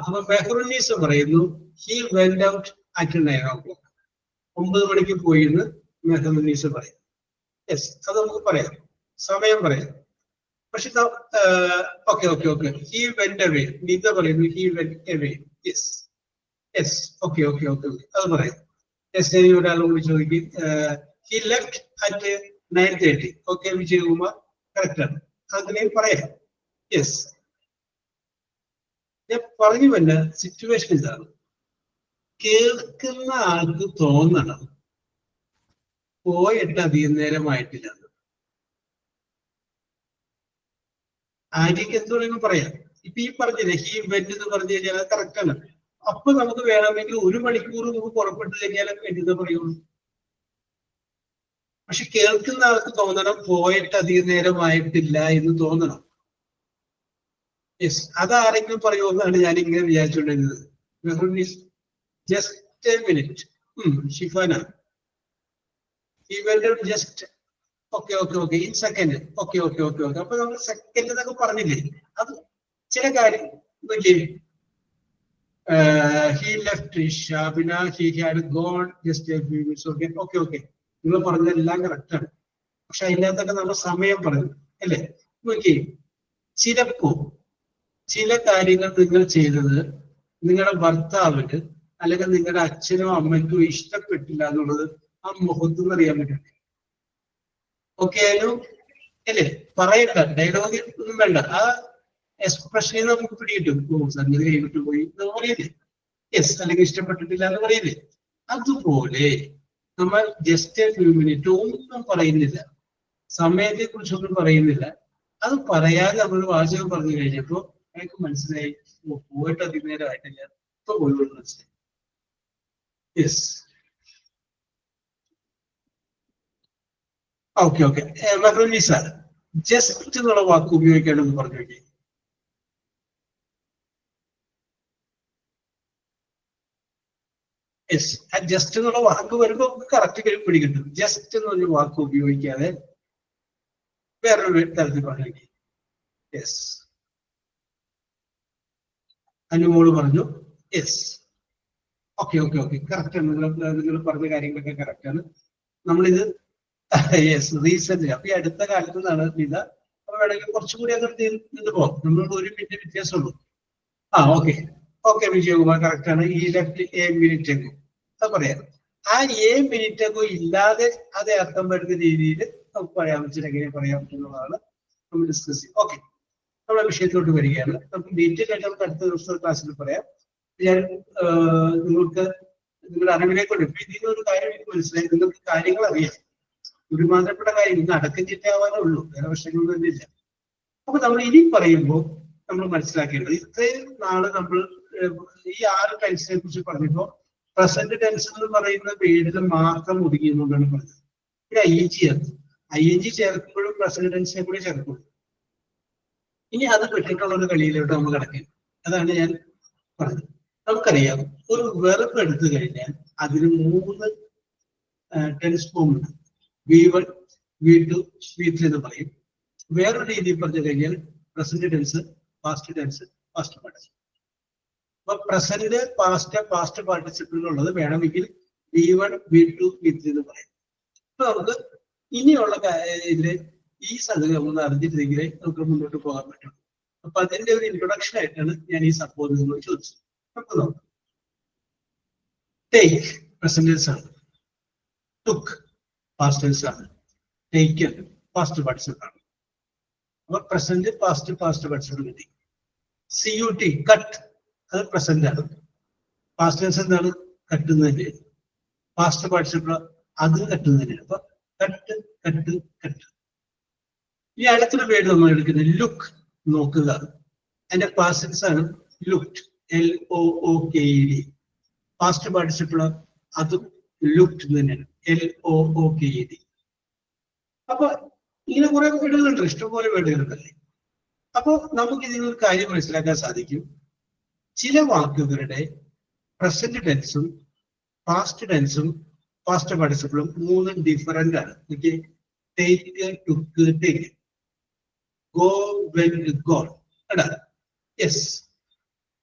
അപ്പൊ മെഹ്റുന്നീസ് പറയുന്നു he went out at 9 o'clock. 9 മണിക്ക് പോയി എന്ന് മെഹ്റുന്നീസ് പറയും. യെസ്, അത് നമുക്ക് പറയാം, സമയം പറയാം. പക്ഷെ okay he went away. Neetha പറയുന്നു he went away. Yes okay അത് പറയാം. യെസ്, ഞാൻ ഒരാളോട് ചോദിക്കും he left at 9:30. Okay Vijayakumar, correct ആണ്, അങ്ങനെ പറയാം. യെസ്, ഞാൻ പറഞ്ഞു വന്ന സിറ്റുവേഷൻ ഇതാണ്. കേൾക്കുന്ന ആൾക്ക് തോന്നണം പോയിട്ട് അധികം നേരമായിട്ടില്ല. ആര്യക്ക് എന്ത് പറയുമ്പോൾ പറയാം. ഇപ്പൊ ഈ പറഞ്ഞില്ലേ ഹി വെന്റ് എന്ന് പറഞ്ഞു കഴിഞ്ഞാൽ അത് കറക്റ്റ് ആണ്. അപ്പൊ നമുക്ക് വേണമെങ്കിൽ 1 മണിക്കൂർ നമുക്ക് പുറപ്പെട്ടു കഴിഞ്ഞാൽ എന്ത് പറയുള്ളൂ. പക്ഷെ കേൾക്കുന്ന ആൾക്ക് തോന്നണം പോയിട്ട് അധികം നേരമായിട്ടില്ല എന്ന് തോന്നണം. യെസ്, അതാരെങ്കിലും പറയുമെന്നാണ് ഞാൻ ഇങ്ങനെ വിചാരിച്ചുകൊണ്ടിരുന്നത്. Just a minute. Shifana, he went out just. Okay in second. Okay അപ്പൊ നമ്മൾ സെക്കൻഡ് എന്നൊക്കെ പറഞ്ഞില്ലേ, അത് ചില കാര്യം നോക്കിയേ. he left Shabina, he had gone just a few minutes. Okay. നിങ്ങൾ പറഞ്ഞതെല്ലാം കറക്റ്റ് ആണ്. പക്ഷെ അതിനകത്തൊക്കെ നമ്മൾ സമയം പറഞ്ഞു അല്ലേ? നോക്കിയേ, ചിലപ്പോ ചില കാര്യങ്ങൾ നിങ്ങൾ ചെയ്തത് നിങ്ങളുടെ ഭർത്താവിന് അല്ലെങ്കിൽ നിങ്ങളുടെ അച്ഛനോ അമ്മയ്ക്കോ ഇഷ്ടപ്പെട്ടില്ല എന്നുള്ളത് ആ മുഖത്തുനിന്ന് അറിയാൻ പറ്റും. ഓക്കെ ആയാലും അല്ലേ? പറയണ്ട, ഡയലോഗ് ഒന്നും വേണ്ട, ആ എക്സ്പ്രഷനെ നമുക്ക് പിടികിട്ടും. സംഗതി കൈവിട്ടു പോയി എന്ന് പറയില്ലേ? യെസ്, അല്ലെങ്കിൽ ഇഷ്ടപ്പെട്ടിട്ടില്ല എന്ന് പറയില്ലേ? അതുപോലെ നമ്മൾ ജസ്റ്റ് 2 മിനിറ്റ് ഒന്നും പറയുന്നില്ല, സമയത്തെ കുറിച്ചൊന്നും പറയുന്നില്ല. അത് പറയാതെ നമ്മൾ വാചകം പറഞ്ഞു കഴിഞ്ഞപ്പോ അയാൾക്ക് മനസ്സിലായി പോയിട്ട് അധികനേരമായിട്ടില്ല, ഇപ്പൊ പോയി മനസ്സിലായി. യെസ്, ഓക്കെ മെഹ്റുന്നീസ, ജസ്റ്റ് എന്നുള്ള വാക്ക് ഉപയോഗിക്കാണെന്ന് പറഞ്ഞു നോക്കി. യെസ്, ആ ജസ്റ്റ് എന്നുള്ള വാക്ക് വരുമ്പോ കറക്റ്റ് പിടികിട്ടും. ജസ്റ്റ് എന്നൊരു വാക്ക് ഉപയോഗിക്കാതെ വേറൊരു തരത്തിൽ പറഞ്ഞു നോക്കി. യെസ്, അനുമോള് പറഞ്ഞു യെസ്. ഓക്കെ കറക്റ്റ് ആണ്. നിങ്ങൾ പറഞ്ഞ കാര്യങ്ങളൊക്കെ കറക്റ്റ് ആണ്. നമ്മളിത് യെസ് റീസെന്റ് അപ്പൊ ഈ അടുത്ത കാലത്ത് നിന്നാണ് ഇത്. അപ്പൊ വേണമെങ്കിൽ കുറച്ചുകൂടി അങ്ങോട്ട് നിന്ന് പോകാം. നമ്മൾ 1 മിനിറ്റ് വ്യത്യാസമുള്ളൂ. ഓക്കെ വിജയകുമാർ, കറക്റ്റ് ആണ്. ഈ ലെഫ്റ്റ് എ മിനിറ്റ് എഗോ അത് പറയാം. ആ എ മിനിറ്റ് എഗോ ഇല്ലാതെ അതേ അർത്ഥം വരുന്ന രീതിയിൽ നമുക്ക് പറയാൻ പറ്റും. എങ്ങനെ പറയാൻ പറ്റുന്നതാണ് നമ്മൾ ഡിസ്കസ് ചെയ്യും. ഓക്കെ, നമ്മുടെ വിഷയത്തിലോട്ട് വരികയാണ്. നമുക്ക് ഡീറ്റെയിൽ ആയിട്ട് നമുക്ക് അടുത്ത ദിവസത്തെ ക്ലാസ്സിൽ പറയാം. ഞാൻ നിങ്ങൾക്ക് നിങ്ങളുടെ അറിവിനെ കൊണ്ട് ഇപ്പൊ ഇതിൽ ഒരു കാര്യം എനിക്ക് മനസ്സിലായി, നിങ്ങൾക്ക് കാര്യങ്ങൾ അറിയാം. ഒരുമാതിരപ്പെട്ട കാര്യം ഇന്ന് അടക്കം ചിട്ടയാവാനേ ഉള്ളൂ, വേറെ പ്രശ്നങ്ങളൊന്നും തന്നെ ഇല്ല. അപ്പൊ നമ്മൾ ഇനി പറയുമ്പോൾ നമ്മൾ മനസ്സിലാക്കേണ്ടത്, ഇത്രയും നാള് നമ്മൾ ഈ 6 ടെൻസിനെ കുറിച്ച് പറഞ്ഞപ്പോ പ്രസന്റ് ടെൻസ് എന്ന് പറയുന്ന വേർഡിൽ മാത്രം ഒതുങ്ങിയെന്നുകൊണ്ടാണ് പറഞ്ഞത്. പിന്നെ ING ചേർക്കുമ്പോഴും പ്രസന്റ് ടെൻസിനെ കൂടി ചേർക്കുള്ളൂ. ഇനി അത് പെട്ടിട്ടുള്ള ഒരു കളിയിലോട്ട് നമ്മൾ കിടക്കും. അതാണ് ഞാൻ പറഞ്ഞത്. നമുക്കറിയാം, ഒരു വെർബ് എടുത്തു കഴിഞ്ഞാൽ അതിന് 3 ടെൻസ് ഫോം ഉണ്ട്. V1, V2, V3 എന്ന് പറയും. വേറൊരു രീതിയിൽ പറഞ്ഞു കഴിഞ്ഞാൽ present tense, past tense, past participle. അപ്പൊ പ്രസന്റ്, പാസ്റ്റ് പാർട്ടിസിപ്പിളിനുള്ളത് വേണമെങ്കിൽ V1, V2, V3 എന്ന് പറയും. അപ്പൊ നമുക്ക് ഇനിയുള്ള ഇതില് ഈ സംഗതി ഒന്ന് അറിഞ്ഞിട്ടുണ്ടെങ്കിൽ നമുക്ക് മുന്നോട്ട് പോകാൻ പറ്റും. അപ്പൊ അതിന്റെ ഒരു ഇൻട്രൊഡക്ഷൻ ആയിട്ടാണ് ഞാൻ ഈ സംഭവം നിങ്ങളോട് ചോദിച്ചത്. നമുക്ക് നോക്കാം. ടേക്ക് പ്രസന്റ് ടെൻസ് ആണ്. ടുക്ക് പാസ്റ്റ് ടെൻസ് ആണ്. ടേക്കൻ പാസ്റ്റ് പാർട്ടിസിപ്പിൾ ആണ്. അപ്പൊ പ്രസന്റ് പാസ്റ്റ് പാർട്ടിസിപ്പിൾ കിട്ടി. CUT കട്ട്, അത് പ്രസന്റ് ആണ്. പാസ്റ്റ് ടെൻസ് എന്താണ്? കട്ടുന്നത് തന്നെയാണ്. പാസ്റ്റ് പാർട്ടിസിപ്പിൾ അതും കട്ടുന്നത് തന്നെയാണ്. അപ്പൊ കട്ട് കട്ട് കട്ട്. ഈ അടുത്തൊരു പേര് നമ്മൾ എടുക്കുന്നത് ലുക്ക്, നോക്കുക. അതിന്റെ പാസ്റ്റ് ടെൻസ് ആണ് ലുക്ഡ്, LOOKED. പാസ്റ്റ് പാർട്ടിസിപ്പിൾ അതും ലുക്ഡ് തന്നെയാണ്, LOOKED. അപ്പൊ ഇങ്ങനെ കുറെ വേർഡുകളുണ്ട്, ഇഷ്ടംപോലെ വേർഡുകളുണ്ടല്ലേ. അപ്പൊ നമുക്ക് ഇതിൽ ഒരു കാര്യം മനസ്സിലാക്കാൻ സാധിക്കും. ചില വാക്കുകളുടെ പ്രസന്റ് ടെൻസും പാസ്റ്റ് ടെൻസും പാസ്റ്റ് പാർട്ടിസിപ്പിളും മൂന്നും ഡിഫറെന്റ് ആണ്. Take, took, take. Go, went, gone. അടാ, യെസ്.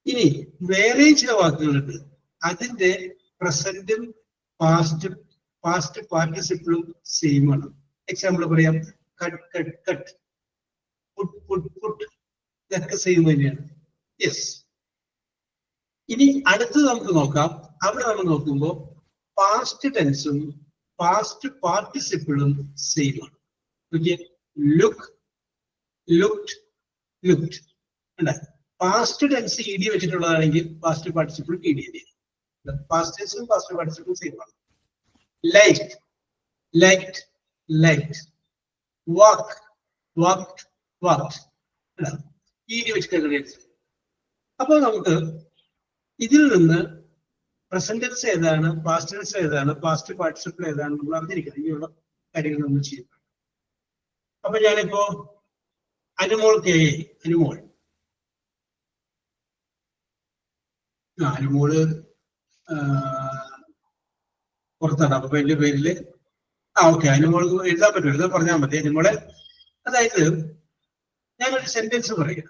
ഇനി വേറെ ചില വാക്കുകളുണ്ട്, അതിന്റെ പ്രസന്റും പാസ്റ്റ് പാർട്ടിസിപ്പിളും സെയിം ആണ്. എക്സാമ്പിൾ പറയാം, cut cut cut, put put put, ഇതൊക്കെ സെയിം തന്നെയാണ്. യെസ്. ഇനി അടുത്ത് നമുക്ക് നോക്കാം. അവിടെ നമ്മൾ നോക്കുമ്പോൾ പാസ്റ്റ് ടെൻസും പാസ്റ്റ് പാർട്ടിസിപ്പിളും സെയിം ആണ്. Look, looked, looked. Past tense ED വെച്ചിട്ടുള്ളതാണെങ്കിൽ പാസ്റ്റ് പാർട്ടിസിപ്പിൾ ED തന്നെയാണ്. പാസ്റ്റ് ടെൻസും പാസ്റ്റ് പാർട്ടിസിപ്പിളും സെയിം ആണ്. Like, liked, liked. Walk, walked, walked. ED വെച്ചിട്ടുള്ള. അപ്പൊ നമുക്ക് ഇതിൽ നിന്ന് പ്രസന്റ് ടെൻസ് ഏതാണ്, പാസ്റ്റ് ടെൻസ് ഏതാണ്, പാസ്റ്റ് പാർട്ടിസിപ്പിൾ ഏതാണ് നമ്മൾ അറിഞ്ഞിരിക്കണം. ഇങ്ങനെയുള്ള കാര്യങ്ങൾ നമ്മൾ ചെയ്യും. അപ്പൊ ഞാനിപ്പോ അനുമോൾ കെ, അനുമോൾ, അനുമോള് പുറത്താണ്. അപ്പൊ എന്റെ പേരില് ഓക്കെ, അനുമോൾക്ക് എഴുതാൻ പറ്റും, എഴുതാൻ പറഞ്ഞാൽ മതി അനുമോളെ. അതായത് ഞാനൊരു സെന്റൻസ് പറയുക.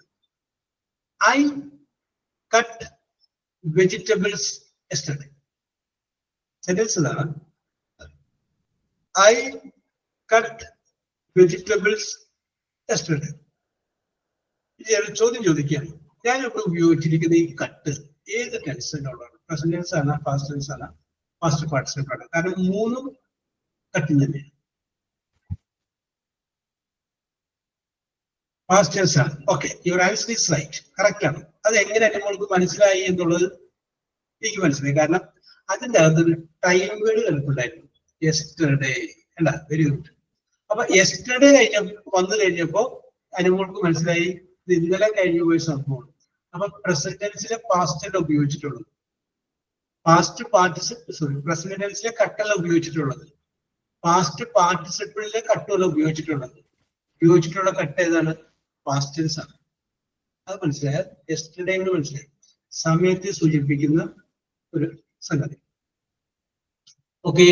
I cut vegetables yesterday. Sentence ഇതാണ്, ഐ കട്ട് വെജിറ്റബിൾസ് യെസ്റ്റർഡേ. ഞാനൊരു ചോദ്യം ചോദിക്കുകയാണ്. ഞാനിപ്പോൾ ഉപയോഗിച്ചിരിക്കുന്ന ഈ കട്ട് ഏത് ടെൻസിനുള്ളതാണ്? പ്രസന്റ് ടെൻസ് ആണ്, പാസ്റ്റ് ടെൻസ് ആണ്, പാസ്റ്റ് പാർട്ടിസിപ്പിൾ ആണ്? കാരണം മൂന്നും കട്ടിങ് തന്നെയാണ്. പാസ്റ്റ് ടെൻസ് ആണ്. Okay, your answer is right, correct ആണ്. അത് എങ്ങനെ നിങ്ങൾക്ക് മനസ്സിലായി എന്നുള്ളത് എനിക്ക് മനസ്സിലായി. കാരണം അതിൻ്റെ അകത്തൊരു ടൈം വേർഡ് കിടപ്പുണ്ടായിരുന്നു, യെസ്റ്റർഡേ. അല്ല, വെരി ഗുഡ്. അപ്പൊ യെസ്റ്റർഡേ വന്നു കഴിഞ്ഞപ്പോ അനുമോൾക്ക് മനസ്സിലായി ഇത് ഇന്നലെ കഴിഞ്ഞു പോയ സംഭവമാണ്. അപ്പൊ പ്രസന്റ് ടെൻസിലെ പാസ്റ്റ് അല്ല ഉപയോഗിച്ചിട്ടുള്ളത്, പാസ്റ്റ് പ്രസന്റ് ടെൻസിലെ കട്ടല്ല ഉപയോഗിച്ചിട്ടുള്ളത്, പാസ്റ്റ് പാർട്ടിസിപ്പിളിലെ കട്ടല്ല ഉപയോഗിച്ചിട്ടുള്ള കട്ട് ഏതാണ്? പാസ്റ്റ് ടെൻസ് ആണ്. അത് മനസ്സിലായാൽ യെസ്റ്റർഡേ എന്ന് മനസ്സിലായി, സമയത്തെ സൂചിപ്പിക്കുന്ന ഒരു സംഗതി. ഓക്കെ,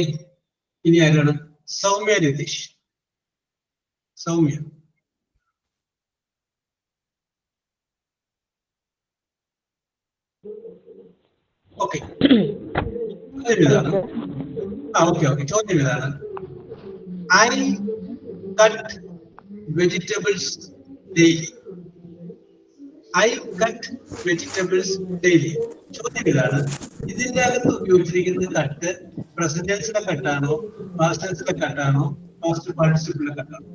ഇനി ആരാണ്? സൗമ്യ രതീഷ്. സൗമ്യ. ഓക്കെ, ചോദ്യം ഇതാണ്. I cut vegetables daily. I cut vegetables daily. ചോദ്യം ഇതാണ്, ഇതിന്റെ അകത്ത് ഉപയോഗിച്ചിരിക്കുന്ന കട്ട് പ്രസന്റ് ടെൻസിലെ കട്ടാണോ, പാസ്റ്റ് ടെൻസിലെ കട്ടാണോ, പാസ്റ്റ് പാർട്ടിസിപ്പിളിലെ കട്ടാണോ?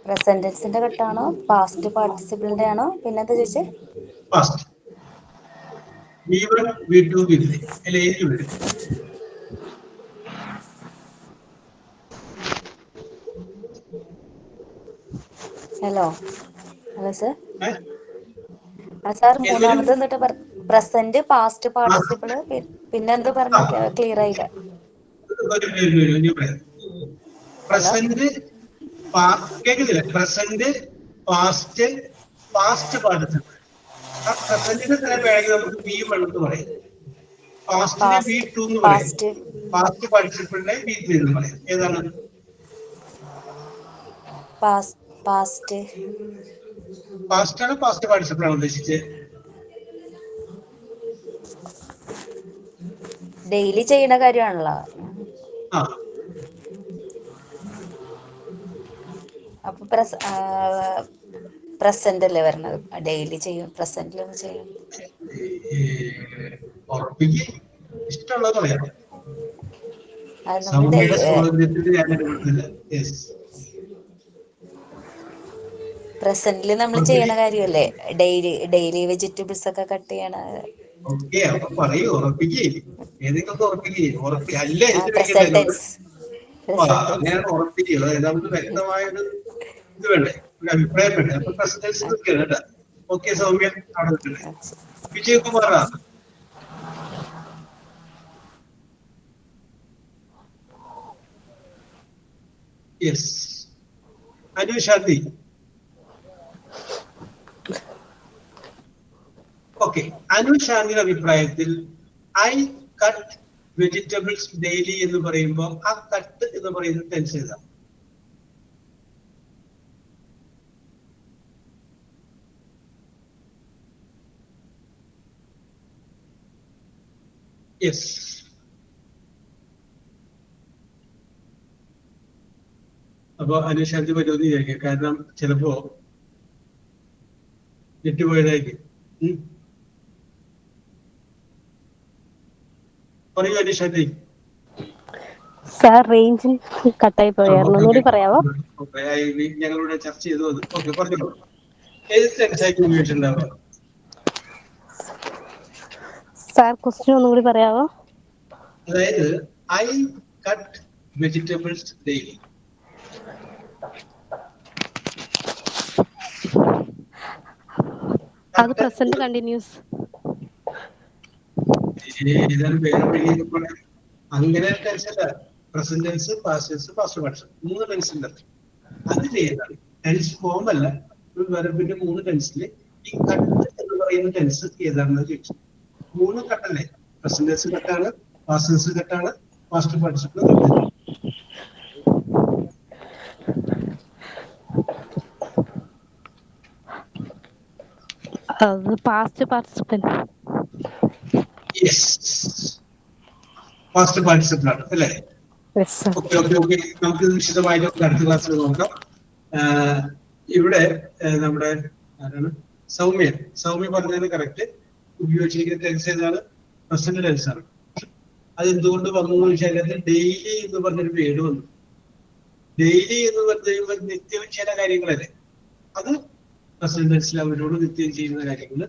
പ്രസന്റ് ടെൻസിന്റെ കട്ടാണോ, പാസ്റ്റ് പാർട്ടിസിപ്പിളിന്റെ ആണോ, പിന്നെന്താ ചോദിച്ചേ? പാസ്റ്റ്. V1 V2 V3 അല്ലെ ഏത് വരും? Hello sir. സാർ മൂന്നാമത് എന്നിട്ട് പ്രസന്റ് പാസ്റ്റ് പാർട്ടിസിപ്പിള് പിന്നെന്ത് പറഞ്ഞ ക്ലിയർ ആയില്ല. പ്രസന്റ് കേൾക്കുന്നില്ല. Present past past participle. ആ പ്രസന്റിന്റെ തന്നെ വേണമെങ്കിൽ നമുക്ക് V1 എന്ന് പറയും, പാസ്റ്റിനെ V2 എന്ന് പറയും, പാസ്റ്റ് പാർട്ടിസിപ്പിളിനെ V3 എന്ന് പറയും. ഏതാണ്? പാസ്റ്റ് ആണ്, പാസ്റ്റ് പാർട്ടിസിപ്പിൾ ആണ് ഉദ്ദേശിച്ചത്? ഡെയിലി ചെയ്യുന്ന കാര്യമാണല്ലോ. അപ്പൊ പ്രസന്റ് അല്ലേ വരണത്? ഡെയിലി ചെയ്യും, പ്രസന്റിലൊന്നും ചെയ്യും. ഇഷ്ടമുള്ളത് പറയാം. പ്രസന്റില് നമ്മൾ ചെയ്യണ കാര്യമല്ലേ, ഡെയിലി വെജിറ്റബിൾസ് ഒക്കെ കട്ട് ചെയ്യണ. ഓക്കെ, അപ്പൊ പറയൂ, ഉറപ്പിക്കേ, ഏതെങ്കിലും ഉറപ്പിക്കേ, അല്ല എനിക്ക് പ്രസന്റ് വെക്കേണ്ടത്. ടെൻസ്. അങ്ങനെയാണ് ഉറപ്പിക്കുക. അതായത് നമുക്ക് വ്യക്തമായൊരു ഇത് വേണ്ടേ, ഒരു അഭിപ്രായം വേണ്ടേ. അപ്പൊ പ്രസിഡൻസ് നിൽക്കുകയാണ് കേട്ടോ. ഓക്കെ സൗമ്യ, അവിടെ നിൽക്കണേ. വിജയകുമാർ, യെസ്. അനുശാന്തി, ഓക്കെ. അനുശാന്തിയുടെ അഭിപ്രായത്തിൽ ഐ കട്ട് വെജിറ്റബിൾസ് ഡെയിലി എന്ന് പറയുമ്പോൾ ആ കട്ട് എന്ന് പറയുന്നത് ടെൻസ് ഏതാണ്? യെസ്. അപ്പൊ അനുശാന്തി പറ്റുമെന്ന് വിചാരിക്കുക, കാരണം ചിലപ്പോ ഞെട്ടിപ്പോയതായിരിക്കും. പറയൂ അനുശാന്തി. സാർ റേഞ്ചിൽ കട്ടായി പോയായിരുന്നു, ഒന്നുകൂടി പറയാവോ? ഞങ്ങളിവിടെ ചർച്ച ചെയ്തു അത്. ഓക്കെ, പറഞ്ഞോളൂ. ഏത് ടെൻസായിട്ട് ഉപയോഗിച്ചിട്ടുണ്ടാവുക? സാർ ക്വസ്റ്റ്യൻ ഒന്നുകൂടി പറയാവോ? അതായത് ഐ കട്ട് വെജിറ്റബിൾസ് ഡെയിലി. അത് പ്രസന്റ് കണ്ടിന്യൂസ്. അങ്ങനെ ടെൻസല്ല. Present tense, past tense, past participle, 3 tense ഉണ്ട്. അതിൽ ഏതാണ് ടെൻസ് ഫോം അല്ല, ഒരു വെർബിന്റെ 3 ടെൻസിൽ ഈ കട്ട് എന്ന് പറയുന്ന ടെൻസ് ഏതാണെന്ന് ചോദിച്ചു. 3 കട്ടല്ലേ? പ്രസന്റ് ടെൻസ് കട്ടാണ്, പാസ്റ്റ് ടെൻസ് കട്ടാണ്, പാസ്റ്റ് പാർട്ടിസിപ്പിൾ കട്ടാണ്. അത് past participle. Yes, past participle ആണ് അല്ലേ? Okay okay okay. നമുക്ക് വിശദമായിട്ട് അടുത്ത ക്ലാസ്സിൽ നോക്കാം. ഇവിടെ നമ്മുടെ ആരാണ്? സൗമ്യ പറഞ്ഞതിന് കറക്റ്റ്. ഉപയോഗിച്ചിരിക്കുന്ന ടെൻസ് ഏതാണ്? പ്രസന്റ് ടെൻസ് ആണ്. അത് എന്തുകൊണ്ട് വന്നു എന്ന് വെച്ചാൽ അതിനകത്ത് ഡെയിലി എന്ന് പറഞ്ഞൊരു പേര് വന്നു. ഡെയിലി എന്ന് പറഞ്ഞു കഴിയുമ്പോൾ നിത്യം ചില കാര്യങ്ങളല്ലേ, അത് പ്രസന്റ് ടെൻസിൽ അവരോട് നിത്യം ചെയ്യുന്ന കാര്യങ്ങൾ.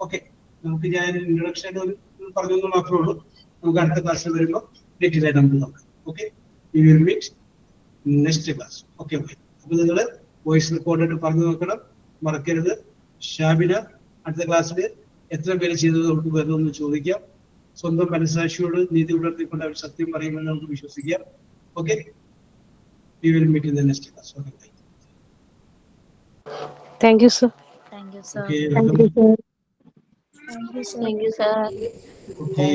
ഓക്കെ, നമുക്ക് ഞാൻ ഇൻട്രൊഡക്ഷൻ ആയിട്ട് പറഞ്ഞെന്ന് മാത്രമേ ഉള്ളൂ. നമുക്ക് അടുത്ത ക്ലാസ്സിൽ വരുമ്പോൾ ഡീറ്റെയിൽ ആയിട്ട് നമുക്ക് നോക്കാം. Okay, we will meet next class. Okay okay. അപ്പൊ നിങ്ങൾ വോയിസ് റെക്കോർഡായിട്ട് പറഞ്ഞു നോക്കണം, മറക്കരുത്. ഷാബിന, അടുത്ത ക്ലാസ്സിൽ എത്ര പേര് ചെയ്തത് നമുക്ക് വരുമെന്ന് ചോദിക്കാം. സ്വന്തം മനസ്സാക്ഷിയോട് നീതി പുലർത്തിക്കൊണ്ട് അവർ സത്യം പറയുമെന്ന് നമുക്ക് വിശ്വസിക്കാം. Okay, we will meet in the next class. Okay, thank you sir. Thank you, sir. Okay, thank you sir. Thank you, sir. Okay.